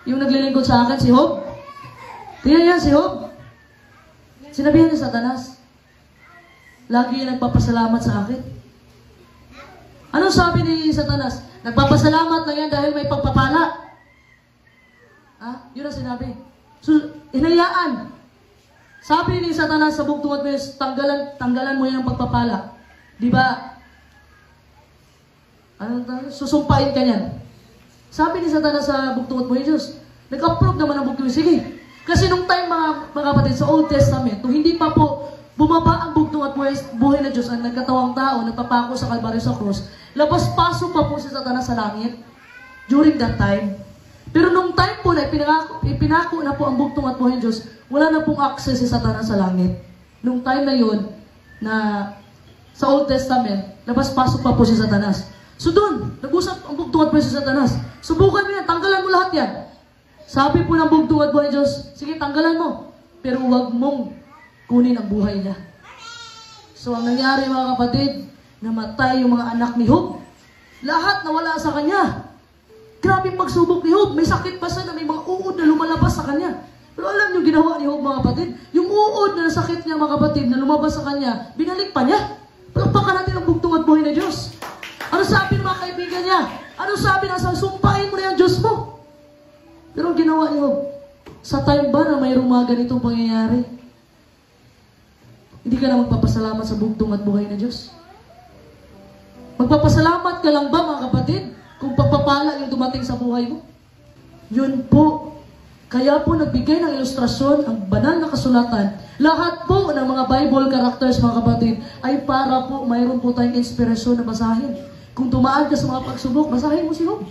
naglilingkod sa akin, si Job. Tingnan yan, si Job. Sinabihan ni Satanas, lagi yan nagpapasalamat sa akin. Anong sabi ni Satanas? Nagpapasalamat lang yan dahil may pagpapala. Yun ang sinabi. So, hinayaan. Sabi ni Satanas sa bugtong at buhay, tanggalan mo yan ang pagpapala. Di ba? Susumpain ka niyan. Sabi ni Satanas sa bugtong at buhay, Diyos, nag-approve naman ang bugtong. Sige. Kasi nung time, mga kapatid, sa Old Testament, hindi pa po bumaba ang bugtong at buhay na Diyos, ang nagkatawang tao, nagpapako sa Kalbaryo sa krus, labas-pasok pa po si Satanas sa langit during that time. Pero nung time po na ipinako na po ang bugtong at buhay ng Diyos, wala na pong access si Satanas sa langit. Nung time na yun, na sa Old Testament, labas-pasok pa po si Satanas. So doon, nag-usap ang bugtong at buhay si Satanas. Subukan mo yan, tanggalan mo lahat yan. Sabi po ng bugtong at buhay ng Diyos, sige, tanggalan mo. Pero huwag mong kunin ang buhay niya. So ang nangyari, mga kapatid, namatay yung mga anak ni Job. Lahat nawala sa kanya. Grabe pagsubok ni Job. May sakit pa siya na may mga uod na lumalabas sa kanya. Pero alam niyo ginawa ni Job, mga kapatid? Yung uod na sakit niya, mga kapatid, na lumabas sa kanya, binalik pa niya. Palakpakan natin ang bugtong at buhay na Diyos. Ano sabi ng mga kaibigan niya? Ano sabi ng sumpahin mo na yung Diyos mo? Pero ginawa ni Job, sa time ba na mayroong mga ganitong pangyayari? Hindi ka na magpapasalamat sa bugtong at buhay na Diyos? Magpapasalamat ka lang ba, mga kapatid, kung pagpapala yung dumating sa buhay mo? Yun po. Kaya po nagbigay ng ilustrasyon ang banal na kasulatan. Lahat po ng mga Bible characters, mga kapatid, ay para po mayroon po tayong inspirasyon na basahin. Kung tumaan ka sa mga pagsubok, basahin mo si Job.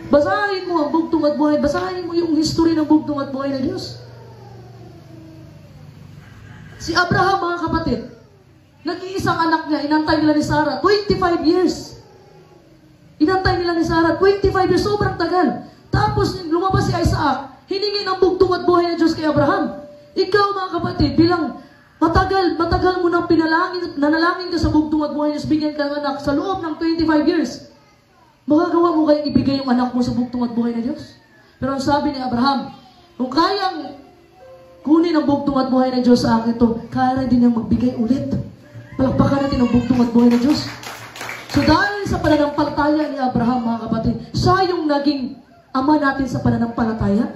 Basahin mo ang bugtong at buhay. Basahin mo yung history ng bugtong at buhay ng Diyos. Si Abraham, mga kapatid, nag-iisang anak niya, inantay nila ni Sarah, 25 years. Inantay nila ni Sarah, 25 years, sobrang tagal. Tapos lumabas si Isaac, hiningi ng bugtong at buhay ng Diyos kay Abraham. Ikaw, mga kapatid, bilang matagal mo nang nanalangin ka sa bugtong at buhay ng Diyos, bigyan ka ng anak sa loob ng 25 years. Magagawa mo kayong ibigay yung anak mo sa bugtong at buhay ng Diyos? Pero ang sabi ni Abraham, kung kayang kunin ang bugtong at buhay ng Diyos sa akin ito, kaya din niyang magbigay ulit. Palakpakan natin ang bugtong at buhay ng Diyos. So dahil sa pananampalataya ni Abraham, mga kapatid, siya yung naging ama natin sa pananampalataya.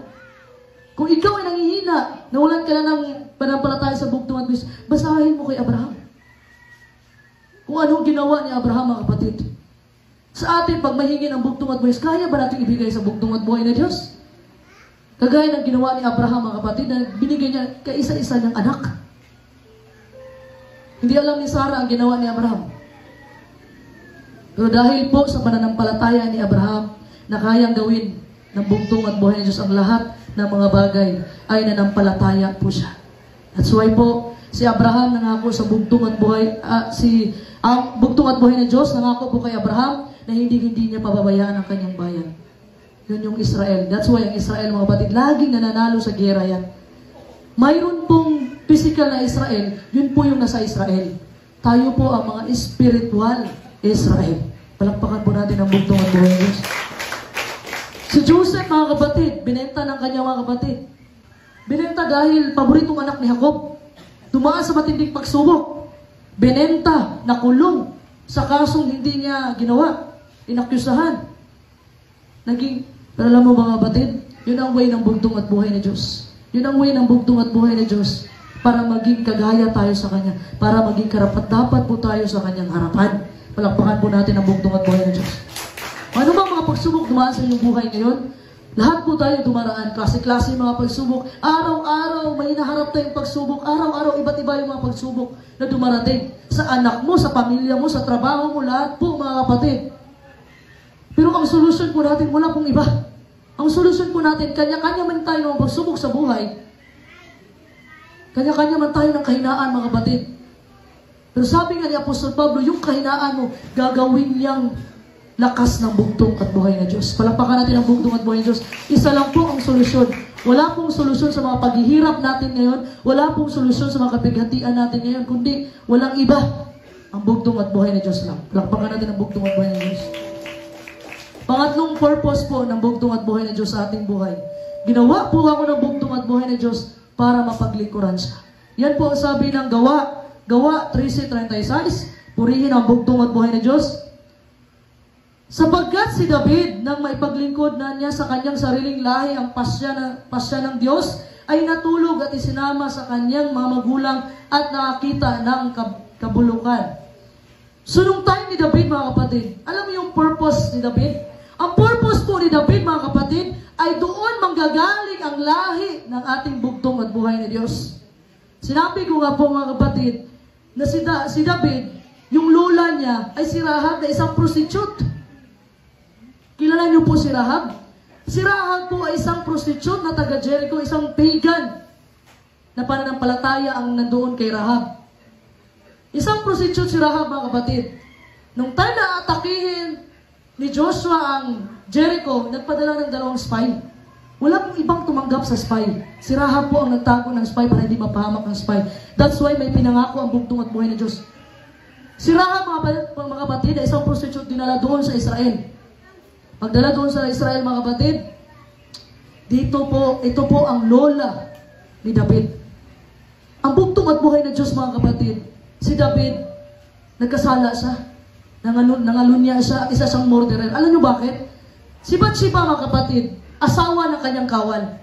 Kung ikaw ay nangihina, nawalan ka na ng pananampalataya sa bugtong at Diyos, basahin mo kay Abraham. Kung anong ginawa ni Abraham, mga kapatid. Sa atin, pag mahingin ang bugtong at buhay, kaya ba natin ibigay sa bugtong at buhay na Diyos? Kagaya ng ginawa ni Abraham, mga kapatid, na binigay niya kay isa-isa ng anak. Hindi alam ni Sarah ang ginawa ni Abraham. Pero dahil po sa pananampalataya ni Abraham, na kayang gawin ng bugtong at buhay ng Diyos ang lahat ng mga bagay, ay nanampalataya po siya. That's why po, si Abraham nangako sa bugtong at buhay, ang bugtong at buhay ng Diyos, nangako po kay Abraham, na hindi niya pababayaan ang kanyang bayan. Yun yung Israel. That's why ang Israel, mga kapatid, laging nananalo sa gera yan. Mayroon pong physical na Israel, yun po yung nasa Israel. Tayo po ang mga spiritual Israel. Palakpakan po natin ang bugtong at buhay ng Diyos. Si Joseph, mga kapatid, binenta ng kanyang mga kapatid. Binenta dahil paboritong anak ni Jacob. Dumaan sa matinding pagsubok. Binenta, nakulong, sa kasong hindi niya ginawa. Inakyusahan. Pero alam mo, mga kapatid, yun ang way ng bugtong at buhay na Diyos. Yun ang way ng bugtong at buhay na Diyos. para maging kagaya tayo sa Kanya, para maging karapat-dapat po tayo sa Kanyang harapan. Palakpakan po natin ang bugtong at buhay ng Diyos. Ano ba mga pagsubok dumaan sa inyong buhay ngayon? Lahat po tayo dumaraan, klase-klase mga pagsubok. Araw-araw may naharap tayong pagsubok. Araw-araw iba't iba yung mga pagsubok na dumarating. Sa anak mo, sa pamilya mo, sa trabaho mo, lahat po mga kapatid. Pero ang solusyon po natin, wala pong iba. Ang solusyon po natin, kanya-kanya man tayo ng pagsubok sa buhay. Kanya-kanya man tayo ng kahinaan, mga kapatid. Pero sabi nga ni Apostol Pablo, yung kahinaan mo, gagawin niyang lakas ng bugtong at buhay na Diyos. Palakpakan natin ang bugtong at buhay na Diyos. Isa lang po ang solusyon. Wala pong solusyon sa mga paghihirap natin ngayon. Wala pong solusyon sa mga kapighatian natin ngayon. Kundi, walang iba. Ang bugtong at buhay na Diyos lang. Palakpakan natin ang bugtong at buhay na Diyos. Pangatlong purpose po ng bugtong at buhay na Diyos sa ating buhay. Ginawa po ako ng bugtong at buhay na Diyos para mapaglingkuran siya. Yan po ang sabi ng Gawa 13:36, purihin ang bugtong at buhay na Diyos. Sapagkat si David, nang maipaglingkod na niya sa kanyang sariling lahi ang pasya ng Diyos, ay natulog at isinama sa kanyang mga magulang at nakakita ng kabulukan. So nung time ni David, mga kapatid, alam mo yung purpose ni David? Ang purpose po ni David, mga kapatid, ay doon manggagaling ang lahi ng ating bugtong at buhay na Diyos. Sinabi ko nga po, mga kapatid, na si David, yung lola niya ay si Rahab na isang prostitute. Kilala niyo po si Rahab? Si Rahab po ay isang prostitute na taga Jericho, isang pagan na pananampalataya ang nandoon kay Rahab. Isang prostitute si Rahab, mga kapatid. Nung time na atakihin ni Joshua ang Jericho, nagpadala ng 2 spy. Wala pong ibang tumanggap sa spy. Si Rahab po ang nagtago ng spy para hindi mapahamak ng spy. That's why may pinangako ang bugtong at buhay na Diyos. Si Rahab, mga kapatid, ay isang prostitute dinala doon sa Israel. Pagdala doon sa Israel, mga kapatid, ito po ang lola ni David. Ang bugtong at buhay na Diyos, mga kapatid, si David, nagkasala siya. Nangalunya siya, isa siyang murderer. Alam niyo bakit? Si Bathsheba, mga kapatid, asawa ng kanyang kawal.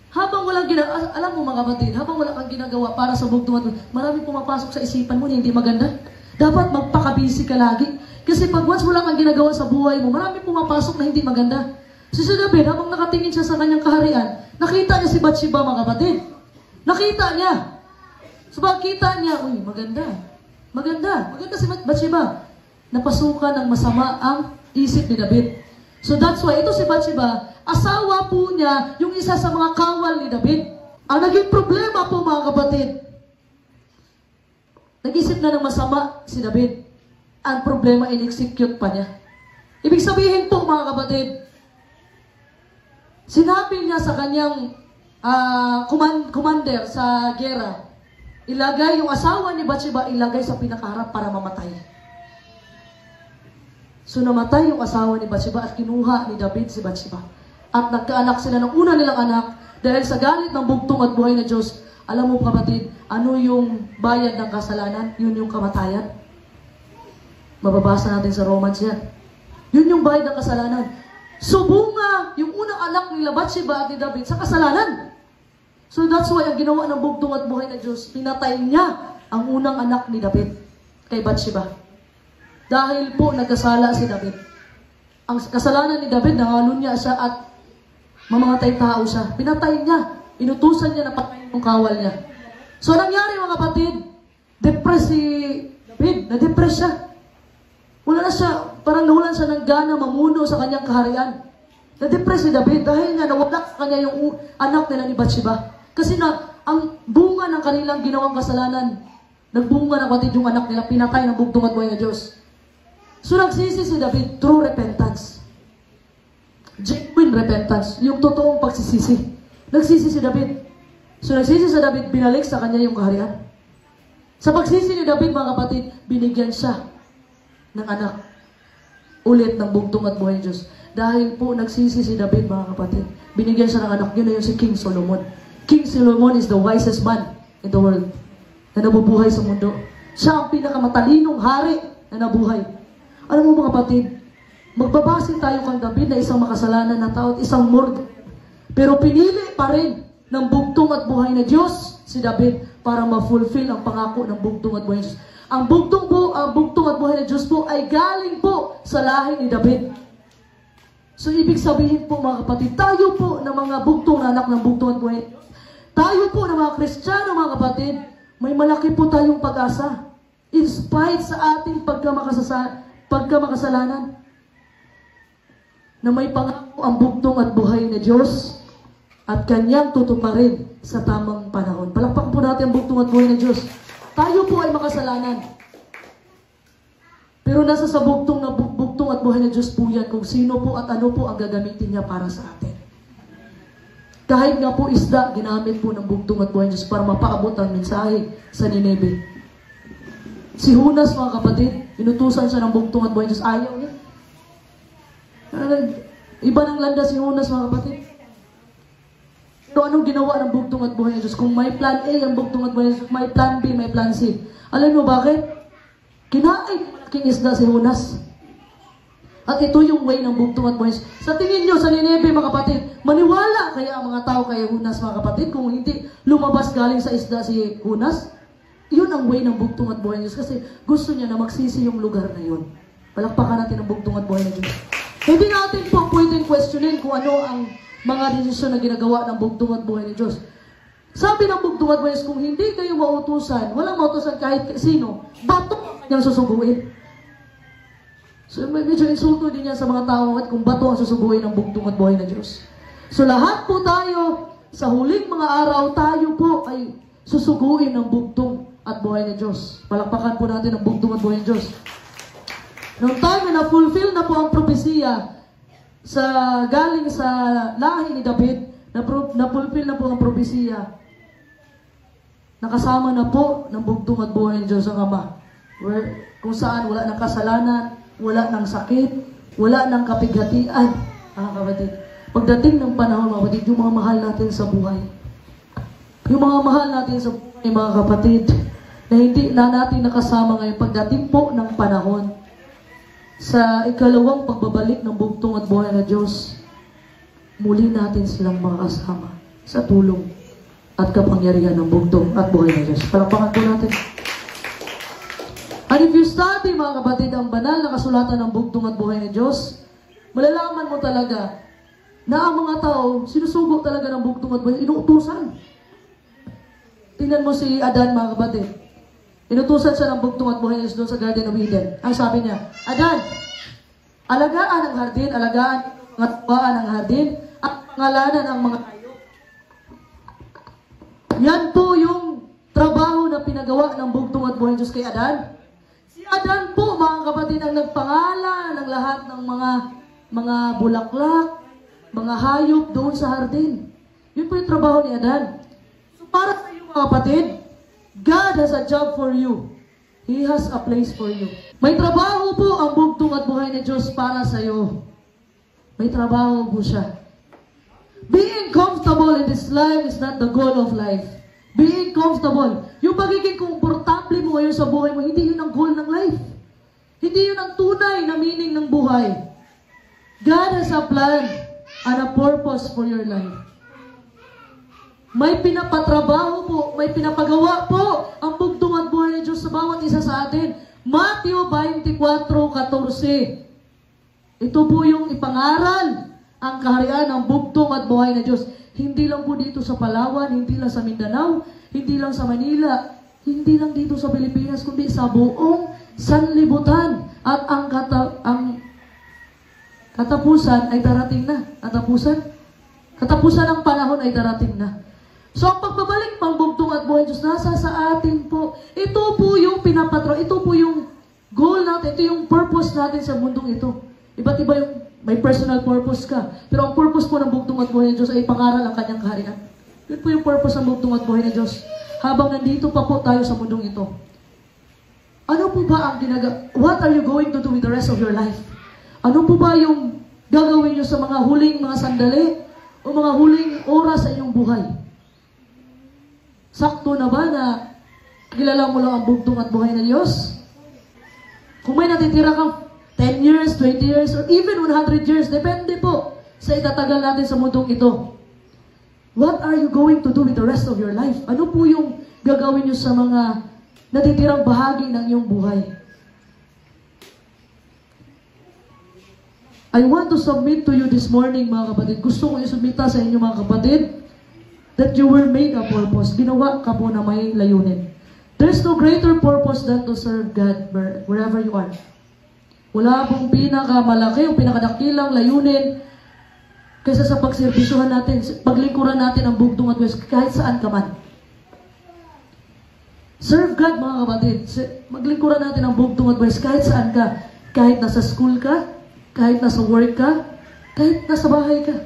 Habang walang alam mo, mga kapatid, habang wala kang ginagawa para sa bugtong at maraming pumapasok sa isipan mo na hindi maganda. Dapat magpakabisi ka lagi. Kasi pag once wala kang ginagawa sa buhay mo, maraming pumapasok na hindi maganda. Si David, habang nakatingin siya sa kanyang kaharian, nakita niya si Bathsheba, mga kapatid. Nakita niya. So pagkita niya, uy, maganda. Maganda si Bathsheba. Napasukan ng masama ang isip ni David. So that's why, ito si Bathsheba, asawa po niya yung isa sa mga kawal ni David. Ang naging problema po, mga kapatid, nag-isip na ng masama si David. Ang problema, in-execute pa niya. Ibig sabihin po, mga kapatid, sinabi niya sa kanyang commander sa gera, ilagay yung asawa ni Bathsheba, ilagay sa pinakaharap para mamatay. So namatay yung asawa ni Bathsheba at kinuha ni David si Bathsheba. At nagkaanak sila ng una nilang anak dahil sa galit ng bugtong at buhay na Diyos. Alam mo, kapatid, ano yung bayad ng kasalanan? Yun yung kamatayan. Mababasa natin sa Romans yan. Yun yung bayad ng kasalanan. So bunga yung unang anak nila Bathsheba at ni David sa kasalanan. So that's why ang ginawa ng bugtong at buhay na Diyos, pinatay niya ang unang anak ni David kay Bathsheba. Dahil po nagkasala si David. Ang kasalanan ni David, nangalunya siya at mamamatay tao siya. Pinatay niya. Inutusan niya na patayin yung kawal niya. So nangyari, mga kapatid, depressed si David. Na-depress siya. Wala na siya, parang nawalan siya ng gana mamuno sa kanyang kaharian. Na-depress si David dahil nga nawala sa kanya yung anak nila ni Bathsheba. Kasi ang bunga ng kanilang ginawang kasalanan, nagbunga ng kapatid yung anak nila, pinatay ng bugtong at buhay na Diyos. So nagsisi si David through repentance. Genuine repentance. Yung totoong pagsisisi. Nagsisi si David. So nagsisi si David, binalik sa kanya yung kaharian. Sa pagsisi ni David, mga kapatid, binigyan siya ng anak. Ulit ng bugtong at buhay ng Diyos. Dahil po nagsisi si David, mga kapatid, binigyan siya ng anak. Yun na yung si King Solomon. King Solomon is the wisest man in the world na nabubuhay sa mundo. Siya ang pinakamatalinong hari na nabuhay. Alam mo, mga kapatid, magbabase tayo kang David na isang makasalanan na tao at isang murder. Pero pinili pa rin ng bugtong at buhay na Diyos si David para ma-fulfill ang pangako ng bugtong at buhay ng Diyos. Ang bugtong at buhay ng Diyos po ay galing po sa lahi ni David. So, ibig sabihin po mga kapatid, tayo po na mga bugtong na anak ng bugtong at buhay ng Diyos, tayo po na mga Kristiyano mga kapatid, may malaki po tayong pag-asa. In spite sa ating pagkamakasalanan, na may pangako ang bugtong at buhay na Diyos at Kanyang tutuparin sa tamang panahon. Palakpakan po natin ang bugtong at buhay na Diyos. Tayo po ay makasalanan. Pero nasa sa bugtong at buhay na Diyos po yan kung sino po at ano po ang gagamitin niya para sa atin. Kahit nga po isda, ginamit po ng bugtong at buhay na Diyos para mapaabot ang mensahe sa Nineveh. Si Hunas mga kapatid, inutusan siya ng bugtong at buhay na Diyos. Ayaw niya. Iba ng landa si Hunas mga kapatid. So anong ginawa ng bugtong at buhay ng Diyos? Kung may plan A ang bugtong at buhay ng Diyos, may plan B, may plan C. Alam mo bakit? Kinain king isda si Hunas. At ito yung way ng bugtong at buhay ng Diyos. Sa tingin nyo, sa Nineveh mga kapatid, maniwala kaya ang mga tao kay Hunas mga kapatid kung hindi lumabas galing sa isda si Hunas? Yun ang way ng bugtong at buhay ng Diyos kasi gusto niya na magsisi yung lugar na yun. Palakpakan natin ang bugtong at buhay ng Diyos. Hindi natin po pwedeng questionin kung ano ang mga desisyon na ginagawa ng bugtong at buhay ng Diyos. Sabi ng bugtong at buhay ng Diyos, kung hindi kayo mautusan, walang mautusan kahit sino, bato niyang susubuin. So medyo insulto din yan sa mga tao at kung bato ang susubuin ng bugtong at buhay ng Diyos. So lahat po tayo, sa huling mga araw, tayo po ay susuguin ng bugtong at buhay ng Diyos. Palakpakan po natin ang bugtong at buhay ng Diyos. Noong time na fulfill na po ang propesiya galing sa lahi ni David, na-fulfill na po ang propesiya, nakasama na po ng bugtong at buhay ng Diyos ang Ama. Kung saan wala ng kasalanan, wala ng sakit, wala ng kapighatian, mga kapatid. Pagdating ng panahon, mga kapatid, yung mga mahal natin sa buhay, yung mga mahal natin sa buhay, mga kapatid, na hindi na natin nakasama ngayon, pagdating po ng panahon, sa ikalawang pagbabalik ng bugtong at buhay na Diyos, muli natin silang makasama sa tulong at kapangyarihan ng bugtong at buhay na Diyos. Palakpakan po natin. And if you study, mga kapatid, ang banal na kasulatan ng bugtong at buhay na Diyos, malalaman mo talaga na ang mga tao, sinusugo talaga ng bugtong at buhay, inuutusan. Tingnan mo si Adan, mga kapatid. Inutusan siya ng bugtong at buhay na Diyos doon sa Garden of Eden. Ang sabi niya, Adan, alagaan ang hardin, alagaan ang tubaan ng hardin, at pangalanan ang mga hayop. Yan po yung trabaho na pinagawa ng bugtong at buhay ng Diyos kay Adan. Si Adan po, mga kapatid, ang nagpangalan ng lahat ng mga bulaklak, mga hayop doon sa hardin. Yun po yung trabaho ni Adan. So para sa iyo, mga kapatid, God has a job for you. He has a place for you. May trabaho po ang bugtong at buhay ng Diyos para sa iyo. May trabaho po siya. Being comfortable in this life is not the goal of life. Being comfortable. Yung pagiging komportable mo ngayon sa buhay mo, hindi yun ang goal ng life. Hindi yun ang tunay na meaning ng buhay. God has a plan and a purpose for your life. May pinapatrabaho po, may pinapagawa po ang bugtong at buhay ng Diyos sa bawat isa sa atin. Matthew 24:14. Ito po yung ipangaral ang kaharian ng bugtong at buhay ng Diyos. Hindi lang po dito sa Palawan, hindi lang sa Mindanao, hindi lang sa Manila, hindi lang dito sa Pilipinas, kundi sa buong sanlibutan. At ang katapusan ay darating na. Katapusan ng panahon ay darating na. So, ang pagbabalik pang bugtong at buhay Diyos, nasa sa atin po. Ito po yung ito po yung goal natin, ito yung purpose natin sa mundong ito. Iba't iba yung may personal purpose ka. Pero ang purpose po ng bugtong at buhay ng Diyos ay pangaral ang kanyang kaharian. Yun po yung purpose ng bugtong at buhay ng Diyos. Habang nandito pa po tayo sa mundong ito. Ano po ba ang what are you going to do with the rest of your life? Ano po ba yung gagawin nyo sa mga huling mga sandali o mga huling oras sa inyong buhay? Sakto na ba na kilala mo lang ang bugtong at buhay ng Diyos? Kung may natitira kang 10 years, 20 years, or even 100 years, depende po sa itatagal natin sa mundong ito. What are you going to do with the rest of your life? Ano po yung gagawin nyo sa mga natitirang bahagi ng iyong buhay? I want to submit to you this morning, mga kapatid. Gusto ko isubmita sa inyo, mga kapatid, that you were made a purpose. Ginawa ka po na may layunin. There's no greater purpose than to serve God wherever you are. Wala pong pinakamalaki o pinakadakilang layunin kaysa sa pagserbisyuhan natin, paglingkuran natin ang bugtong at west, kahit saan ka man. Serve God, mga kapatid. Maglingkuran natin ang bugtong at west, kahit saan ka. Kahit nasa school ka, kahit nasa work ka, kahit nasa bahay ka.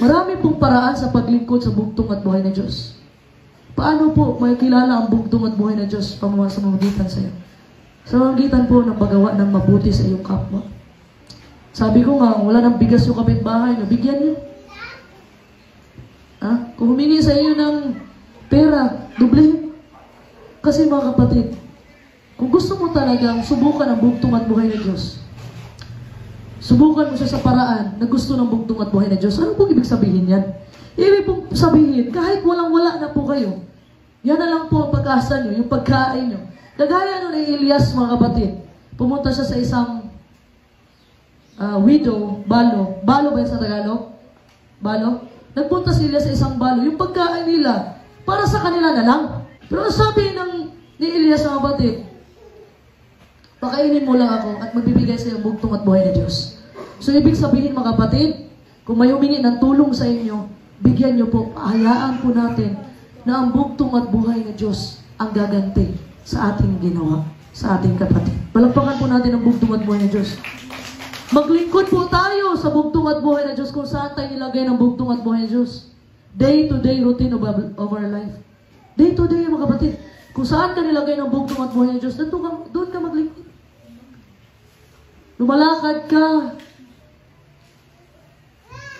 Marami pong paraan sa paglingkod sa bugtong at buhay ng Diyos. Paano po may kilala ang bugtong at buhay ng Diyos sa mamagitan sa iyo? Sa mamagitan po ng paggawa ng mabuti sa iyong kapwa. Sabi ko nga, wala nang bigas yung kapitbahay nyo, bigyan nyo. Kung humingi sa iyo ng pera, dublihin. Kasi mga kapatid, kung gusto mo talagang subukan ang bugtong at buhay ng Diyos, subukan mo siya sa paraan na gusto ng bugtong at buhay ng Diyos. Ano pong ibig sabihin yan? Ibig pong sabihin, kahit walang-wala na po kayo, yan na lang po ang pag-asa nyo, yung pagkain nyo. Kagaya nun ni Elias, mga kapatid, pumunta siya sa isang widow, balo. Balo ba yun sa Tagalog? Balo? Nagpunta sila sa isang balo. Yung pagkain nila, para sa kanila na lang. Pero sabi ni Elias, mga kapatid, pakainin mo lang ako at magbibigay sa iyo bugtong at buhay na Diyos. So, ibig sabihin, mga kapatid, kung may humingi ng tulong sa inyo, bigyan nyo po, hayaan po natin na ang bugtong at buhay na Diyos ang gaganti sa ating ginawa, sa ating kapatid. Palagpakan po natin ang bugtong at buhay na Diyos. Maglingkod po tayo sa bugtong at buhay na Diyos kung saan tayo nilagay ng bugtong at buhay na Diyos. Day-to-day routine of our life. Day-to-day, mga kapatid. Kung saan ka nilagay ng bugtong at buhay na Diyos, doon ka maglingkod. Lumalakad ka.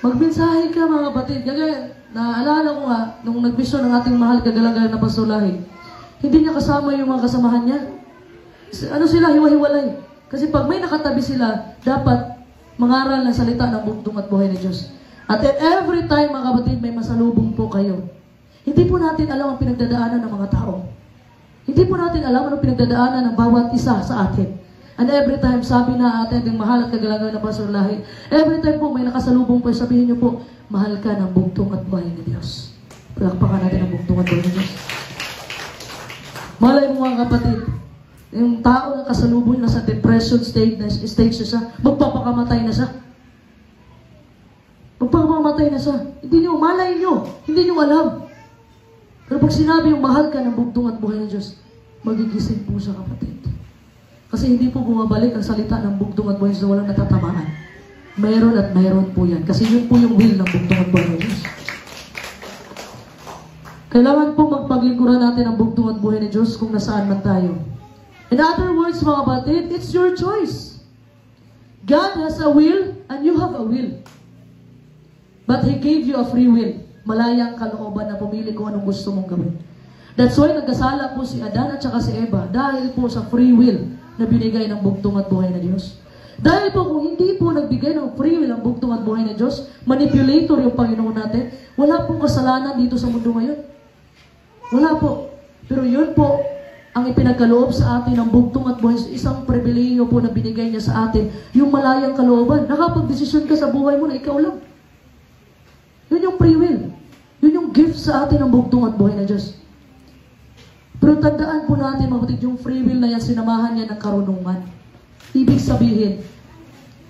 Magmensahe ka, mga kapatid. Kaya, naalala ko nga, nung nag-vision ng ating mahal kagalang-galang na Pastor Lahi, hindi niya kasama yung mga kasamahan niya. Ano sila, hiwa-hiwalay. Kasi pag may nakatabi sila, dapat mangaral ng salita ng bugtong at buhay ng Diyos. At then every time, mga kapatid, may masalubong po kayo. Hindi po natin alam ang pinagdadaanan ng mga tao. Hindi po natin alam ang pinagdadaanan ng bawat isa sa atin. And every time, sabi na atin ng mahal at kagalangan ng Pastor Lahi, every time po may nakasalubong po, sabihin niyo po, mahal ka ng bugtong at buhay ng Diyos. Palakpakan natin ang bugtong at buhay ng Diyos. Malay mo, mga kapatid, yung tao na kasalubong na sa depression stage na siya, magpapakamatay na siya. Magpapakamatay na siya. Hindi nyo, malay nyo. Hindi nyo alam. Pero pag sinabi yung mahal ka ng bugtong at buhay ng Diyos, magigising po siya, kapatid. Kasi hindi po bumabalik ang salita ng bugtong at buhay ng Diyos na walang natatamaan. Mayroon at mayroon po yan. Kasi yun po yung will ng bugtong at buhay ng Diyos. Kailangan po magpaglingkuran natin ang bugtong at buhay ng Diyos kung nasaan man tayo. In other words, mga kapatid, it's your choice. God has a will and you have a will. But He gave you a free will. Malayang kalooban na pumili kung anong gusto mong gawin. That's why nagkasala po si Adan at saka si Eva dahil po sa free will na binigay ng bugtong at buhay na Diyos. Dahil po kung hindi po nagbigay ng free will ang bugtong at buhay na Diyos, manipulator yung Panginoon natin, wala pong kasalanan dito sa mundo ngayon. Wala po. Pero yun po, ang ipinagkaloob sa atin ng bugtong at buhay, isang pribilehiyo po na binigay niya sa atin, yung malayang kalooban. Nakapag-desisyon ka sa buhay mo na ikaw lang. Yun yung free will. Yun yung gift sa atin ng bugtong at buhay na Diyos. Pero tandaan po natin, mga kapatid, yung free will na yan, sinamahan niya ng karunungan. Ibig sabihin,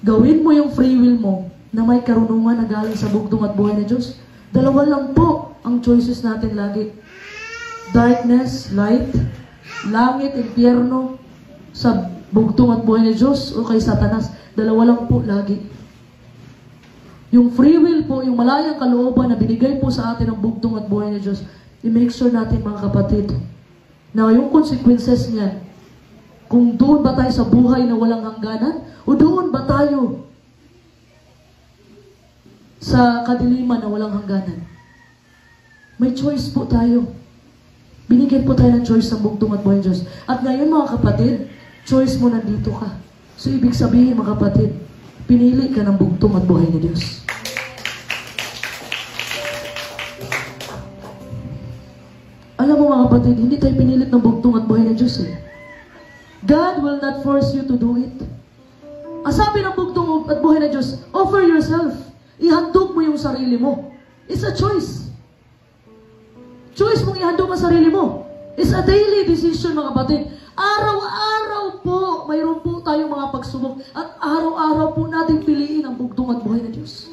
gawin mo yung free will mo na may karunungan na galing sa bugtong at buhay na Diyos. Dalawa lang po ang choices natin lagi. Darkness, light, langit, impyerno, sa bugtong at buhay ni Diyos o kay Satanas. Dalawa lang po lagi. Yung free will po, yung malayang kalooban na binigay po sa atin ng bugtong at buhay ni Diyos, i-make sure natin, mga kapatid, na yung consequences niyan, kung doon ba tayo sa buhay na walang hangganan o doon ba tayo sa kadiliman na walang hangganan. May choice po tayo. Binigyan po tayo ng choice ng bugtong at buhay ng Diyos. At ngayon, mga kapatid, choice mo nandito ka. So, ibig sabihin, mga kapatid, pinili ka ng bugtong at buhay ng Diyos. Alam mo mga kapatid, hindi tayo pinilit ng bugtong at buhay ng Diyos eh. God will not force you to do it. Ang sabi ng bugtong at buhay ng Diyos, offer yourself. Ihandog mo yung sarili mo. It's a choice. Choice mong ihandog ang sarili mo. It's a daily decision mga kapatid. Araw-araw po, mayroon po tayong mga pagsubok at araw-araw po natin piliin ang bugtong at buhay ng Diyos.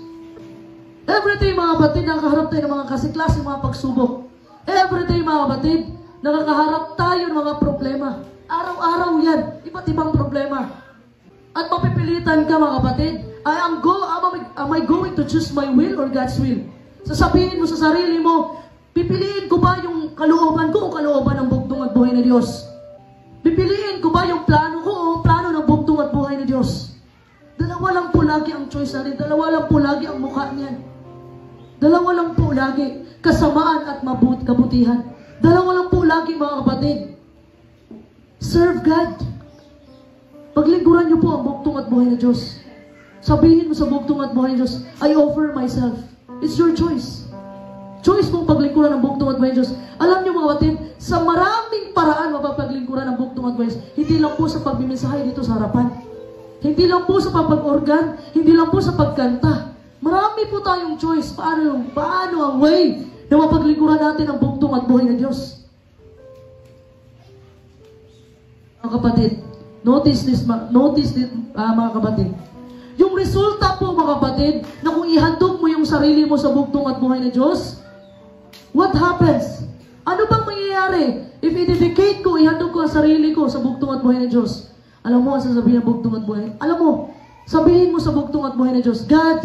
Every day mga kapatid, nakakaharap tayo ng mga kasiklaseng mga pagsubok. Every day mga kapatid, nakakaharap tayo ng mga problema. Araw-araw yan, iba't ibang problema. At mapipilitan ka mga kapatid, am I going to choose my will or God's will? Sasabihin mo sa sarili mo, pipiliin ko ba yung kalooban ko o kalooban ng bugtong at buhay na Diyos? Pipiliin ko ba yung plano ko o ang plano ng bugtong at buhay na Diyos? Dalawa lang po lagi ang choice natin. Dalawa lang po lagi ang mukha niyan. Dalawa lang po lagi. Kasamaan at kabutihan. Dalawa lang po lagi mga kapatid. Serve God. Paglingkuran niyo po ang bugtong at buhay na Diyos. Sabihin mo sa bugtong at buhay na Diyos, I offer myself. It's your choice. Choice mong paglingkuran ng bugtong at buhay na Diyos. Alam niyo mga kapatid, sa maraming paraan mapapaglingkuran ng bugtong at buhay na Diyos. Hindi lang po sa pagbimensahe dito sa harapan. Hindi lang po sa papag-organ. Hindi lang po sa pagkanta. Marami po tayong choice. Paano ang way na mapaglingkuran natin ang bugtong at buhay na Diyos? Mga kapatid, notice this mga kapatid. Yung resulta po mga kapatid, na kung ihandog mo yung sarili mo sa bugtong at buhay na Diyos, what happens? Ano bang mangyayari? If i-dedicate ko, ihandog ko ang sarili ko sa bugtong at buhay na Diyos, alam mo ang sasabihin ng bugtong at buhay? Alam mo, sabihin mo sa bugtong at buhay na Diyos, God,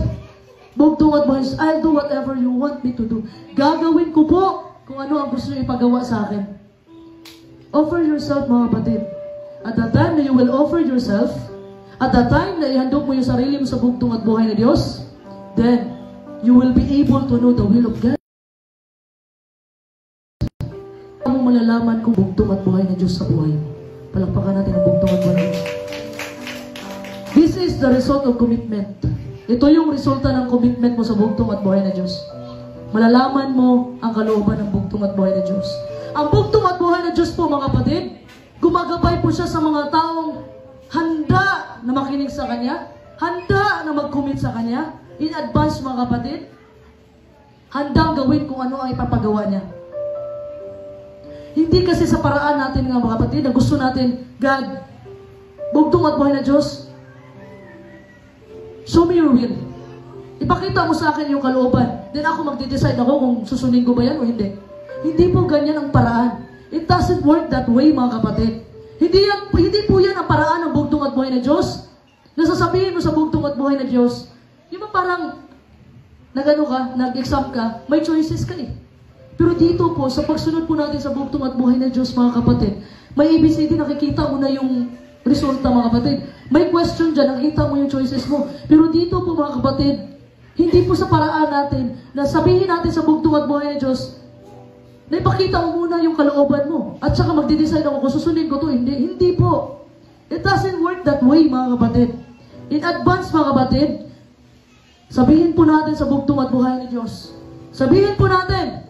bugtong at buhay na Diyos, I'll do whatever you want me to do. Gagawin ko po kung ano ang gusto niyo ipagawa sa akin. Offer yourself mga kapatid. At the time na you will offer yourself, at the time na ihandog mo yung sarili mo sa bugtong at buhay na Diyos, then you will be able to know the will of God. Ano malalaman kung bugtong at buhay na Diyos sa buhay mo? Palakpakan natin ang bugtong at buhay na Diyos. This is the result of commitment. Ito yung resulta ng commitment mo sa bugtong at buhay na Diyos. Malalaman mo ang kalooban ng bugtong at buhay na Diyos. Ang bugtong at buhay na Diyos po mga kapatid, gumagabay po siya sa mga taong handa na makinig sa Kanya, handa na mag-commit sa Kanya, in advance mga kapatid, handang gawin kung ano ang ipapagawa niya. Hindi kasi sa paraan natin nga mga kapatid, na gusto natin, God, bugtong at buhay na Diyos, show me your will. Ipakita mo sa akin yung kalooban. Then ako magde-decide ako kung susundin ko ba yan o hindi. Hindi po ganyan ang paraan. It doesn't work that way mga kapatid. Hindi po yan ang paraan ng bugtong at buhay na Diyos. Nasasabihin mo sa bugtong at buhay na Diyos, yung parang nag-exam ka, may choices ka eh. Pero dito po, sa pagsunod po natin sa bugtong at buhay na Diyos mga kapatid, may ABCD, nakikita mo na yung resulta mga kapatid. May question dyan, nakikita mo yung choices mo. Pero dito po mga kapatid, hindi po sa paraan natin, na sabihin natin sa bugtong at buhay na Diyos, na ipakita mo muna yung kalooban mo. At saka magde-decide ako kung susundin ko to. Hindi po. It doesn't work that way, mga kapatid. In advance, mga kapatid, sabihin po natin sa bugtong at buhay ni Diyos. Sabihin po natin,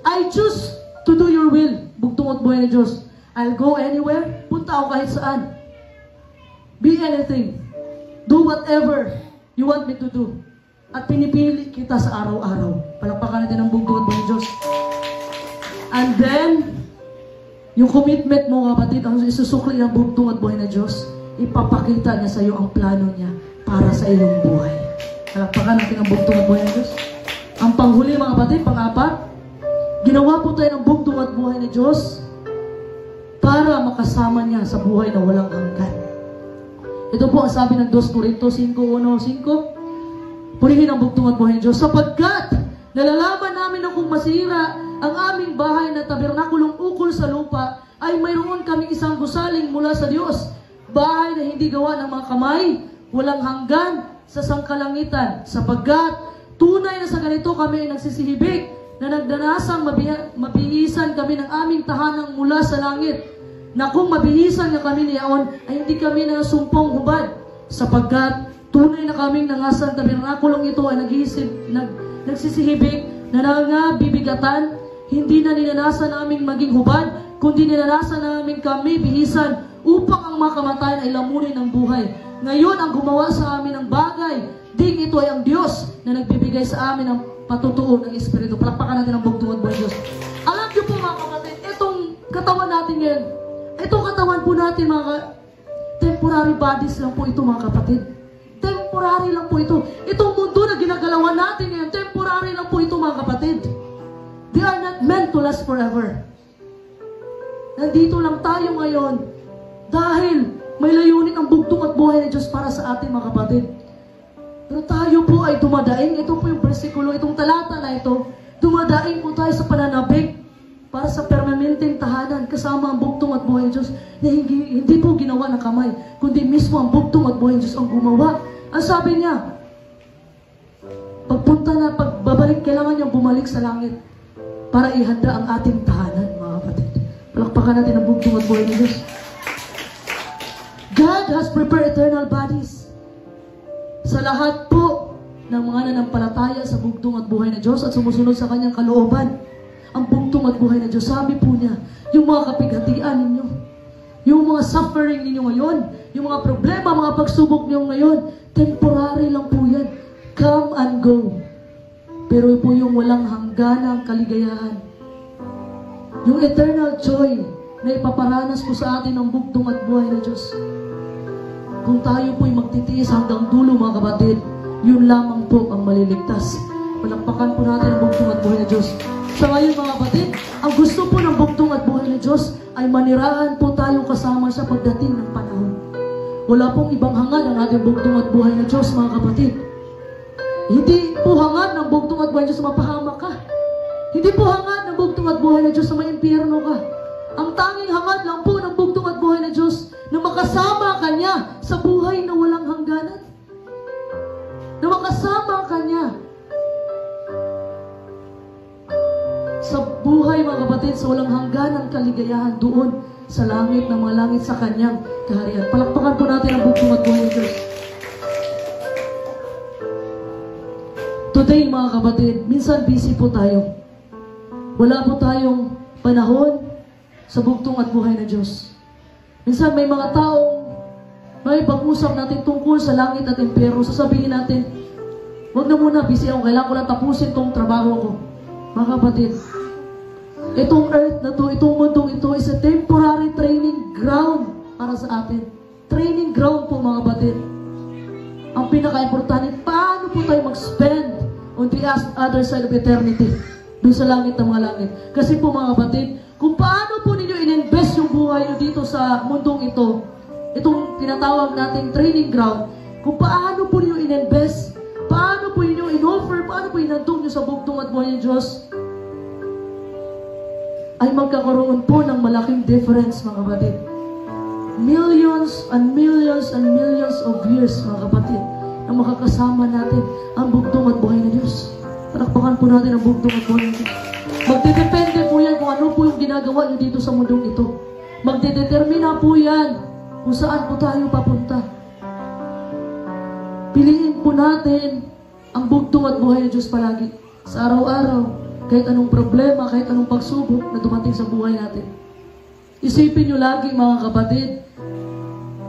I choose to do your will. Bugtong at buhay ni Diyos. I'll go anywhere. Punta ako kahit saan. Be anything. Do whatever you want me to do. At pinipili kita sa araw-araw. Palakpakan natin ang bugtong at buhay ni Diyos. And then, yung commitment mo kapatid, ang isusukli ng bugtong at buhay na Diyos, ipapakita niya sa iyo ang plano niya para sa iyong buhay. Palakpakan natin ang bugtong at buhay na Diyos. Ang panghuli mga kapatid, pang-apat, ginawa po tayo ng bugtong at buhay na Diyos para makasama niya sa buhay na walang hanggan. Ito po ang sabi ng 2 Corintios 5:1-5, purihin ang bugtong at buhay na Diyos, sapagkat nalalaman namin na kung masira ang aming bahay na tabernakulong ukol sa lupa, ay mayroon kaming isang gusaling mula sa Diyos. Bahay na hindi gawa ng mga kamay, walang hanggan sa sangkalangitan, sapagkat tunay na sa ganito kami ay nagsisihibig, na nagdanasang mabihisan kami ng aming tahanang mula sa langit, na kung mabihisan nga kami niyaon, ay hindi kami nasumpong hubad, sapagkat tunay na kaming nangasang tabernakulong ito ay nagsisihibig, na nangabibigatan, hindi na ninanasan namin maging hubad, kundi ninanasan namin kami bihisan upang ang mga kamatayan ay lamunin ng buhay. Ngayon, ang gumawa sa amin ng bagay, ding ito ay ang Diyos na nagbibigay sa amin ng patutuo ng Espiritu. Palakpakan natin ang bugtong at buhay Diyos. Alam niyo po mga kapatid, itong katawan natin ngayon, itong katawan po natin temporary bodies lang po ito mga kapatid. Temporary lang po ito. Itong mundo na ginagalawan natin ngayon, temporary lang po ito mga kapatid. They are not meant to last forever. Nandito lang tayo ngayon dahil may layunin ang bugtong at buhay ng Diyos para sa ating mga kapatid. Pero tayo po ay dumadaing. Ito po yung versikulo, itong talata na ito. Dumadaing po tayo sa pananabik para sa permanenteng tahanan kasama ang bugtong at buhay ng Diyos na hindi po ginawa ng kamay, kundi mismo ang bugtong at buhay ng Diyos ang gumawa. Ang sabi niya, pagbabalik, kailangan niyang bumalik sa langit para ihanda ang ating tahanan, mga kapatid. Palakpakan natin ang bugtong at buhay ng Diyos. God has prepared eternal bodies sa lahat po ng mga nanampalataya sa bugtong at buhay ng Diyos at sumusunod sa kanyang kalooban. Ang bugtong at buhay ng Diyos, sabi po niya, yung mga kapighatian ninyo, yung mga suffering ninyo ngayon, yung mga problema, mga pagsubok ninyo ngayon, temporary lang po yan. Come and go. Pero po yung walang hangganang kaligayahan, yung eternal joy na ipaparanas po sa atin ng bugtong at buhay ng Diyos. Kung tayo po'y magtitiis hanggang dulo, mga kapatid, yun lamang po ang maliligtas. Palakpakan po natin ang bugtong at buhay ng Diyos. Sa ngayon, mga kapatid, ang gusto po ng bugtong at buhay ng Diyos ay manirahan po tayo kasama sa pagdating ng panahon. Wala pong ibang hangad ang ating bugtong at buhay ng Diyos, mga kapatid. Hindi po hangad ng bugtong at buhay ng Diyos na mapahamak ka. Hindi po hangad ng bugtong at buhay ng Diyos na may impyerno ka. Ang tanging hangad lang po ng bugtong at buhay ng Diyos na makasama ka niya sa buhay na walang hangganan. Na makasama ka niya sa buhay, mga kapatid, sa walang hangganang kaligayahan doon sa langit ng mga langit sa kanyang kaharian. Palakpakan po natin ang bugtong at buhay ng Diyos. Today, mga kapatid, minsan busy po tayo. Wala po tayong panahon sa bugtong at buhay ng Diyos. Minsan may mga taong may pag-usap natin tungkol sa langit at impyerno. Sasabihin natin, wag na muna, busy ako. Kailangan ko lang tapusin tong trabaho ko. Mga kapatid, itong earth na to, itong mundong ito is a temporary training ground para sa atin. Training ground po, mga kapatid. Ang pinaka-importante, paano po tayo mag-spend on the other side of eternity? Doon sa langit ng mga langit. Kasi po, mga kapatid, kung paano po ninyo in-invest yung buhay nyo dito sa mundong ito, itong tinatawag nating training ground, kung paano po ninyo in-invest, paano po ninyo in-offer, paano po inandong nyo sa bugtong at buhay ng Diyos, ay magkakaroon po ng malaking difference, mga kapatid. Millions and millions and millions of years, mga kapatid, na makakasama natin ang bugtong at buhay ng Diyos. Palakpakan po natin ang bugtong at buhay ng Diyos. Magdedepende po yan kung ano po yung ginagawa nyo dito sa mundong ito. Magdedetermina po yan kung saan po tayo papunta. Piliin po natin ang bugtong at buhay ng Diyos palagi. Sa araw-araw, kahit anong problema, kahit anong pagsubok na dumating sa buhay natin. Isipin nyo lagi, mga kapatid,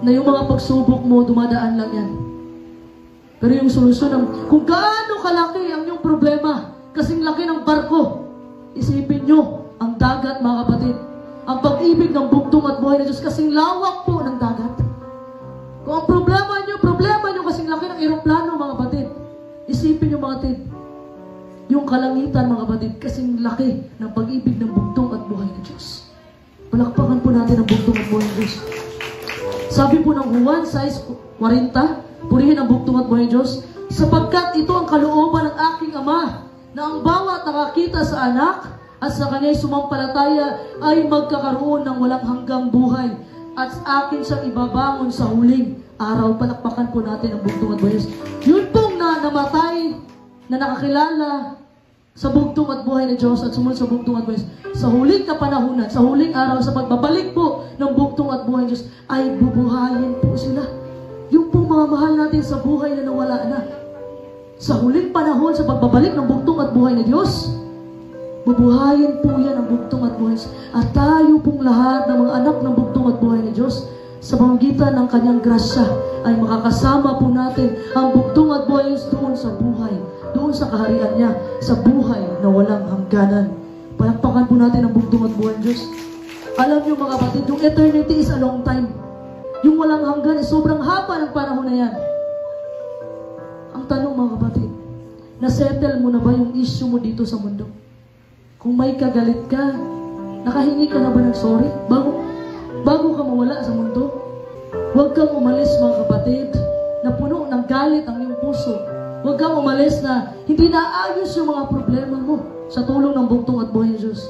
na yung mga pagsubok mo, dumadaan lang yan. Pero yung solusyon, kung gaano kalaki ang yung problema, kasing laki ng barko, isipin nyo ang dagat, mga kapatid. Ang pag-ibig ng bugtong at buhay ng Diyos, kasing lawak po ng dagat. Kung ang problema nyo kasing laki ng eroplano, mga kapatid, isipin nyo, mga kapatid, yung kalangitan, mga kapatid, kasing laki ng pag-ibig ng bugtong at buhay ng Diyos. Palakpakan po natin ang bugtong at buhay ng Diyos. Sabi po ng Juan 6:40, purihin ang bugtong at buhay ng Diyos, sapagkat ito ang kalooban ng aking Ama, na ang bawat nakakita sa anak at sa kanya'y sumampalataya ay magkakaroon ng walang hanggang buhay, at sa akin siyang ibabangon sa huling araw. Palakpakan po natin ang bugtong at buhay ng Diyos. Yun pong namatay, na nakakilala sa bugtong at buhay ng Diyos at sumunod sa bugtong at buhay ng Diyos, sa huling kapanahunan, sa huling araw, sa pagbabalik po ng bugtong at buhay ng Diyos, ay bubuhayin po sila. Yung pong mga mahal natin sa buhay na nawala na, sa huling panahon, sa pagbabalik ng bugtong at buhay ng Diyos, Bubuhayin po yan ang bugtong at buhay. At tayo pong lahat ng mga anak ng bugtong at buhay ni Diyos, sa pamamagitan ng kanyang grasya, ay makakasama po natin ang bugtong at buhay doon sa buhay, doon sa kaharian niya, sa buhay na walang hangganan. Palakpakan po natin ang bugtong at buhay ni Diyos. Alam niyo mga kapatid, yung eternity is a long time. Yung walang hanggan, sobrang haba ng panahon na yan. Ang tanong mga kapatid, nasettle mo na ba yung issue mo dito sa mundo? Kung may kagalit ka, nakahingi ka na ba ng sorry? Bago ka mawala sa mundo? Huwag kang umalis mga kapatid, na puno ng galit ang iyong puso. Huwag kang umalis na hindi naayos yung mga problema mo sa tulong ng bugtong at buhay ng Diyos.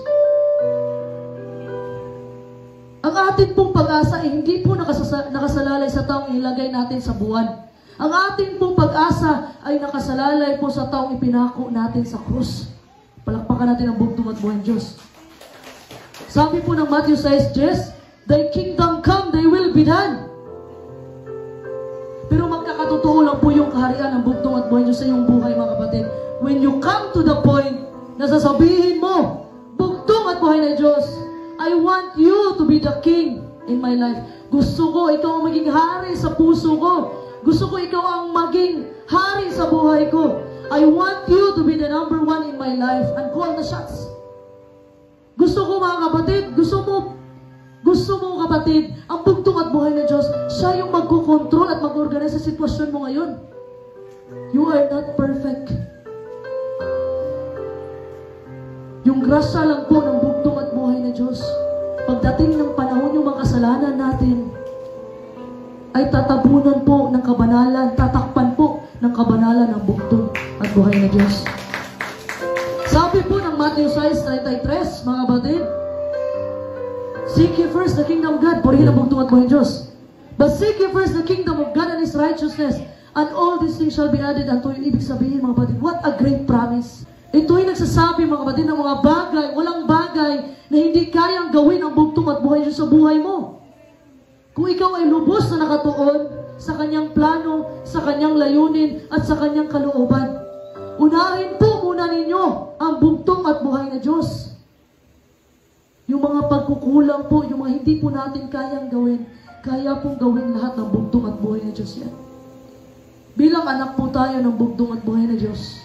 Ang ating pong pag-asa ay hindi po nakasalalay sa taong ilagay natin sa buwan. Ang ating pong pag-asa ay nakasalalay po sa taong ipinako natin sa krus. Palakpakan natin ang bugtong at buhay ng Diyos. Sabi po ng Matthew 6:10, "Thy kingdom come, thy will be done." Pero magkakatotoo lang po yung kaharian ng bugtong at buhay ng Diyos sa iyong buhay mga kapatid. When you come to the point na sasabihin mo, bugtong at buhay ng Diyos, I want you to be the king in my life. Gusto ko ikaw ang maging hari sa puso ko. Gusto ko ikaw ang maging hari sa buhay ko. I want you to be the number one in my life and call the shots. Gusto ko mga kapatid, gusto mo kapatid, ang bugtong at buhay ng Diyos, siya yung magkukontrol at mag-organize sa sitwasyon mo ngayon. You are not perfect. Yung grasya lang po ng bugtong at buhay ng Diyos, pagdating ng panahon yung mga kasalanan natin, ay tatabunan po ng kabanalan, tatakpan po ng kabanalan ng bugtong at buhay ng Diyos. Sabi po ng Matthew 6:33, mga kapatid, "Seek ye first the kingdom of God," purihin ang bugtong at buhay ng Diyos. "But seek ye first the kingdom of God and His righteousness, and all these things shall be added unto you." Ibig sabihin mga kapatid, what a great promise. Ito'y nagsasabi mga kapatid ng mga bagay, walang bagay na hindi kayang gawin ang bugtong at buhay ng Diyos sa buhay mo. Kung ikaw ay lubos na nakatuon sa kanyang plano, sa kanyang layunin, at sa kanyang kalooban, unahin po muna ninyo ang bugtong at buhay na Diyos. Yung mga pagkukulang po, yung mga hindi po natin kayang gawin, kaya pong gawin lahat ng bugtong at buhay na Diyos yan. Bilang anak po tayo ng bugtong at buhay na Diyos,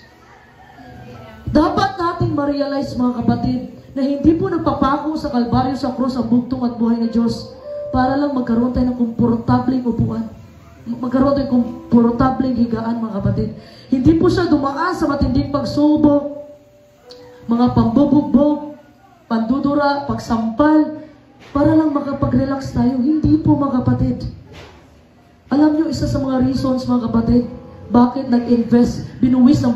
dapat nating ma-realize mga kapatid na hindi po nagpapako sa Kalbaryo sa krus ang bugtong at buhay na Diyos para lang magkaroon tayo ng komportableng upuan. Magkaroon tayo ng komportableng higaan mga kapatid. Hindi po siya dumaan sa matinding pagsubok, mga pambubugbog, pandudura, pagsampal, para lang makapag-relax tayo. Hindi po mga kapatid. Alam niyo, isa sa mga reasons mga kapatid, bakit nag-invest, binuwis ng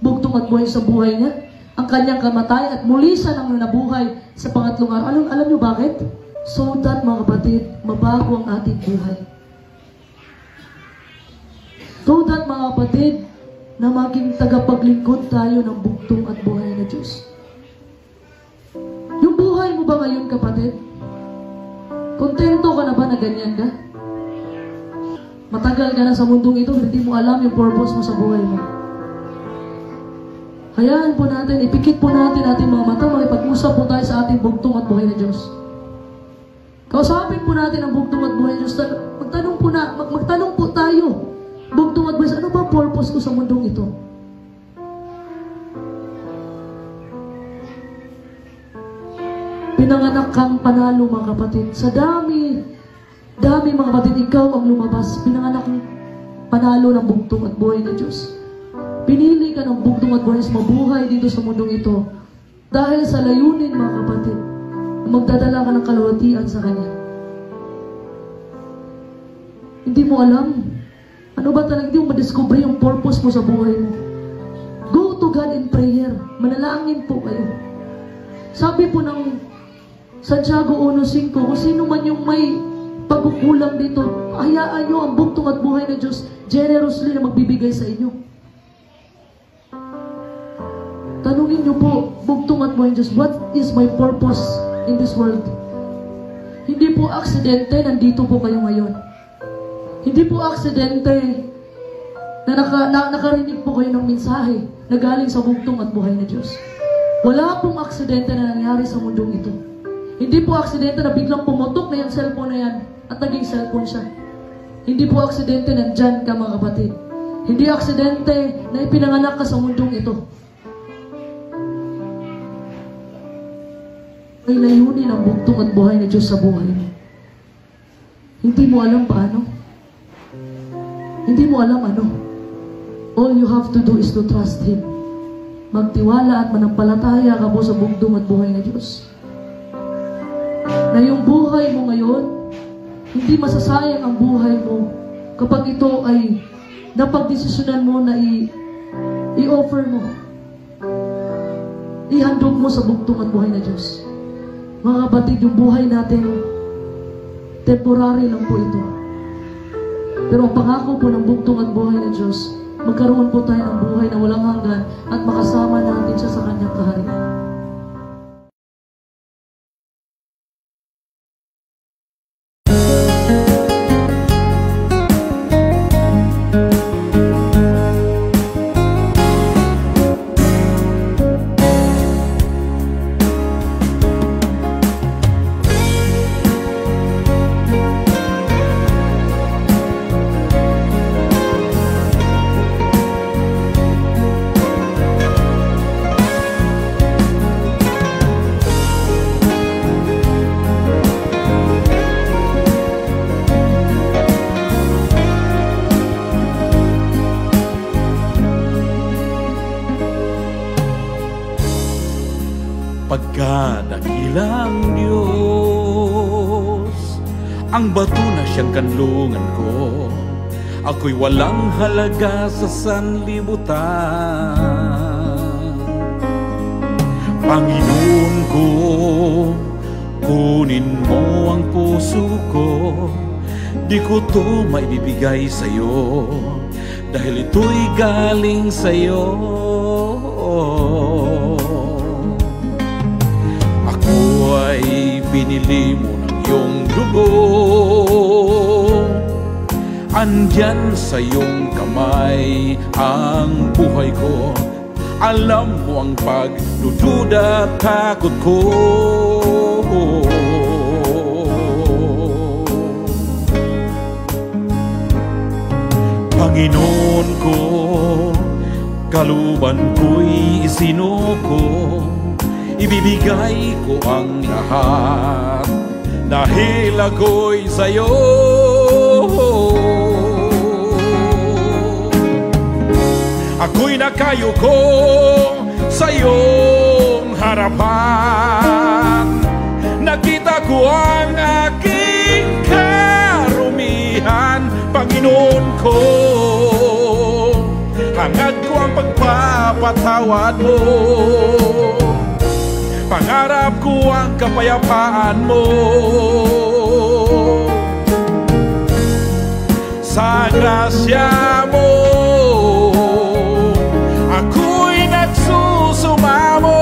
bugtong at buhay sa buhay niya, ang kanyang kamatayan, at muli siya nang nabuhay sa pangatlong araw. Alam niyo bakit? So that mga kapatid, mabago ang ating buhay. So that mga kapatid, na maging tagapaglingkod tayo ng bugtong at buhay na Diyos. Yung buhay mo ba ngayon kapatid? Kontento ka na ba na ganyan ka? Matagal ka na sa mundong ito, hindi mo alam yung purpose mo sa buhay mo. Hayaan po natin, ipikit po natin ating mga mata, makipag-usap po tayo sa ating bugtong at buhay na Diyos. Kausapin po natin ang bugtong at buhay na Diyos. Magtanong po tayo, bugtong at buhay, ano ba purpose ko sa mundong ito? Pinanganak kang panalo mga kapatid. Sa dami mga kapatid, ikaw ang lumabas. Pinanganak kang panalo ng bugtong at buhay na Diyos. Pinili ka ng bugtong at buhay sa mabuhay dito sa mundong ito dahil sa layunin mga kapatid, magdadala ka ng kaluwalhatian sa Kanya. Hindi mo alam ano ba talaga, hindi mo madiscover yung purpose mo sa buhay mo. Go to God in prayer. Manalangin po kayo. Sabi po ng Santiago 1:5, kung sino man yung may pagkukulang dito, hayaan nyo ang bugtong at buhay na Diyos generously na magbibigay sa inyo. Tanungin niyo po, bugtong at buhay ng Diyos, what is my purpose in this world? Hindi po aksidente, nandito po kayo ngayon. Hindi po aksidente na nakarinig po kayo ng mensahe na galing sa bugtong at buhay na Diyos. Wala pong aksidente na nangyari sa mundong ito. Hindi po aksidente na biglang pumutok na yung cellphone na yan at naging cellphone siya. Hindi po aksidente na dyan ka mga kapatid. Hindi aksidente na ipinanganak ka sa mundong ito. Ay layunin ang bugtong at buhay na Diyos sa buhay mo. Hindi mo alam paano. Hindi mo alam ano. All you have to do is to trust Him. Magtiwala at manampalataya ka po sa bugtong at buhay na Diyos. Na yung buhay mo ngayon, hindi masasayang ang buhay mo kapag ito ay napagdesisyonan mo na i-offer mo. Ihandog mo sa bugtong at buhay na Diyos. Mga kapatid, yung buhay natin, temporary lang po ito. Pero ang pangako po ng bugtong at buhay na Diyos, magkaroon po tayo ng buhay na walang hanggan at makasama natin siya sa kanyang kaharian. Pagkadakilang Diyos, ang bato na siyang kanlungan ko, ako'y walang halaga sa sanlibutan. Panginoon ko, kunin mo ang puso ko, di ko to maibibigay sa'yo, dahil ito'y galing sa'yo. Binili mo ng iyong dugo, andyan sa iyong kamay ang buhay ko. Alam mo ang pagdududa at takot ko. Panginoon ko, kaluban ko'y isinuko, ibibigay ko ang lahat dahil ako'y sa'yo. Ako'y nakayuko sa iyong harapan, nakita ko ang aking karumihan. Panginoon ko, hangad ko ang pagpapatawad mo, pangarap ko ang kapayapaan mo. Sa grasya mo, ako'y nagsusumamo.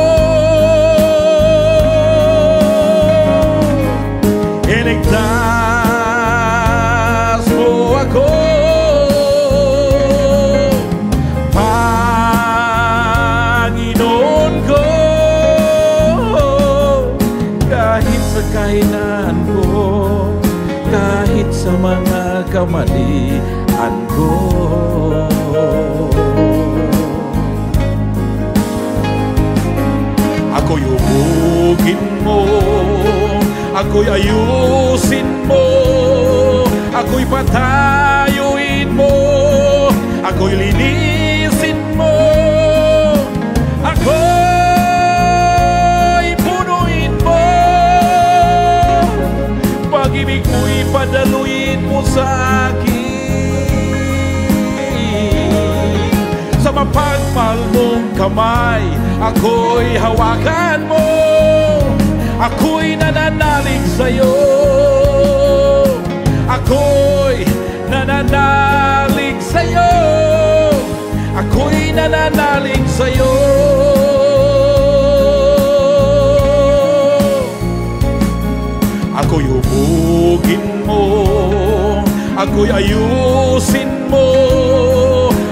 Iligtas mo ako, Panginoon ko. Kainan ko, kahit sa mga kamalian ko. Ako'y hubugin mo, ako'y ayusin mo, ako'y patayuin mo, ako'y linisin mo, pag-ibig mo'y padaluin mo sa akin. Sa mapagmahal mong kamay, ako'y hawakan mo, ako'y nananalig sa'yo, ako'y nananalig sa'yo, ako'y nananalig sa'yo. Ako'y hubugin mo, ako'y ayusin mo,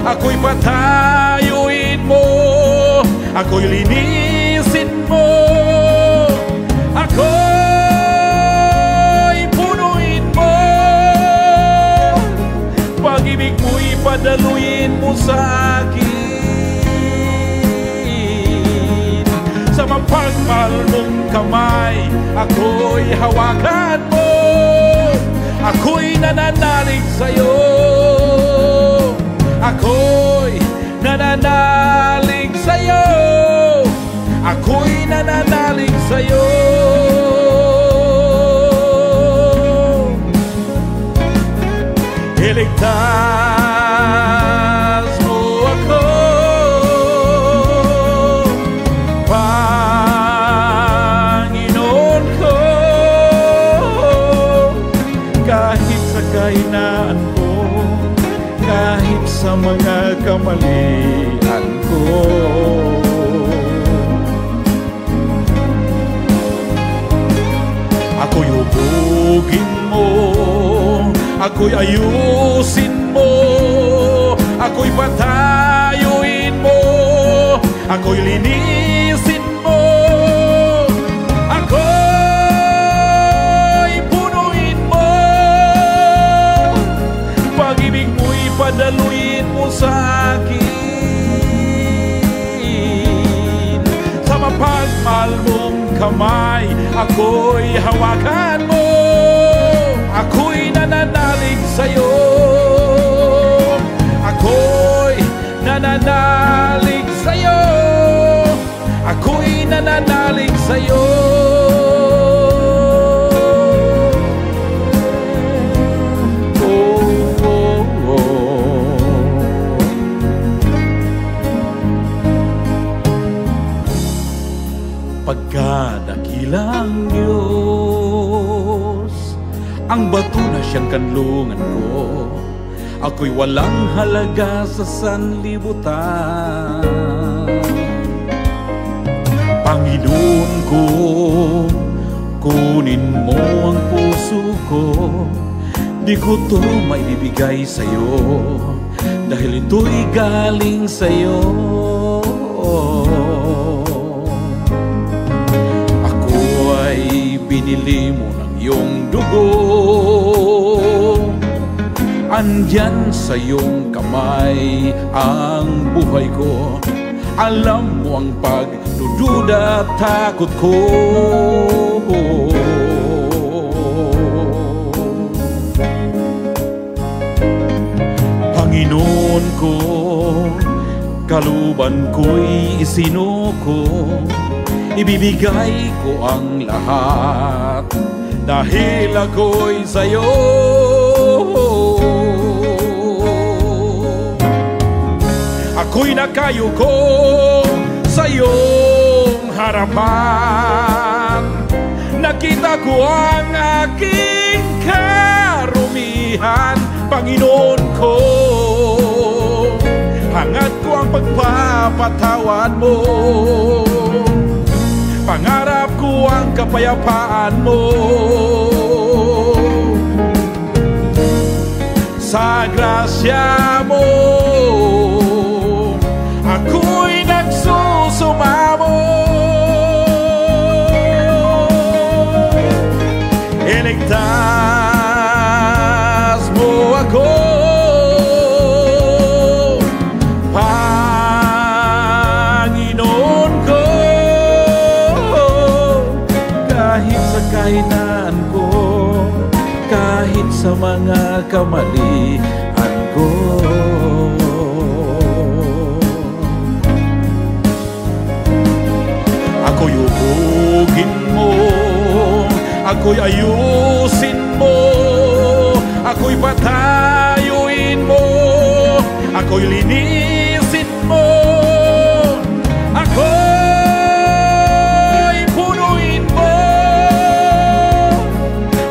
ako'y patayuin mo, ako'y linisin padaluin mo sa akin. Sa mapagmahal mong kamay, ako'y hawakan mo. Ako'y nananalig sa'yo. Ako'y nananalig sa'yo. Ako'y nananalig sa'yo. Iligtas mo ako, Panginoon ko, kahit sa kahinaan ko, kahit sa mga kamalian ko. Ako'y hubugin mo, ako'y ayusin mo, ako'y patayuin mo, ako'y linisin mo, ako'y punuin mo. Pag-ibig mo'y padaluin mo sa akin. Sa mapagmahal mong kamay, ako'y hawakan mo. Ako'y nananalig sa'yo. Ako'y nananalig sa'yo. Ako'y nananalig sa'yo. Oh, oh, oh. Pagkadakilang Diyos, ang bato na siyang kanlungan ko, ako'y walang halaga sa sanlibutan. Panginoon ko, kunin mo ang puso ko, di ko to maibibigay sa'yo, dahil ito'y galing sa'yo. Ako ay binili mo ng iyong dugo, andyan sa iyong kamay ang buhay ko. Alam mo ang pagdududa at takot ko. Panginoon ko, kaluban ko'y isinuko, ibibigay ko ang lahat dahil ako'y sa'yo. Ako'y nakayuko sa iyong harapan, nakita ko ang aking karumihan. Panginoon ko, hangad ko ang pagpapatawad mo, pangarap ko ang kapayapaan mo. Sa grasya mo, ako'y nagsusumamo. Iligtas mo ako, Panginoon ko, kahit sa kahinaan ko, kahit sa mga kamalian ko. Ako'y ubugin mo, ako'y ayusin mo, ako'y patayuin mo, ako'y linisin mo, ako'y punuin mo.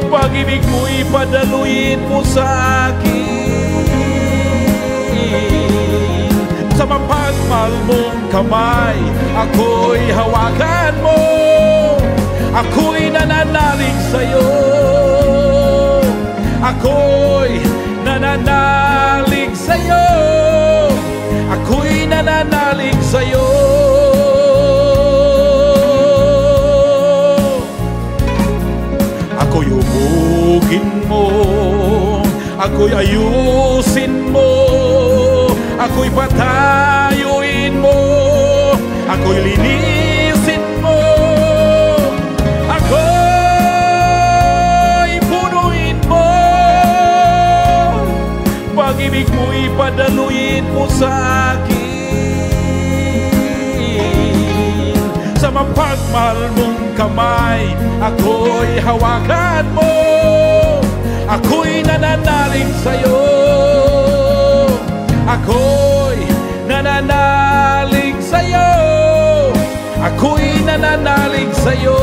Pag-ibig mo'y padaluin mo sa akin. Sa mapagmahal mong kamay, ako'y hawakan mo. Ako'y nananalig sa'yo. Ako'y nananalig sa'yo. Ako'y nananalig sa'yo. Ako'y ubugin mo, ako'y ayusin mo, Ako'y patayuin mo, ako'y linisin mo, ako'y punuin mo. Pag-ibig mo'y padaluin mo sa akin. Sa mapagmahal mong kamay, ako'y hawakan mo. Ako'y nananalig sa'yo. Ako'y nananalig sa'yo. Ako'y nananalig sa'yo.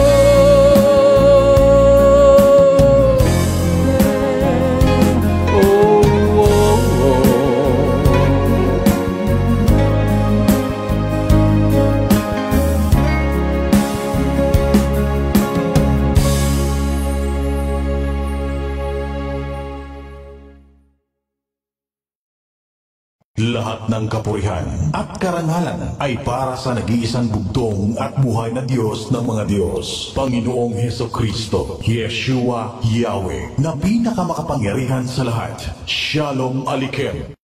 Lahat ng kapurihan at karangalan ay para sa nag-iisang bugtong at buhay na Diyos ng mga Diyos, Panginoong Hesukristo, Yeshua Yahweh, na pinakamakapangyarihan sa lahat. Shalom Aleichem.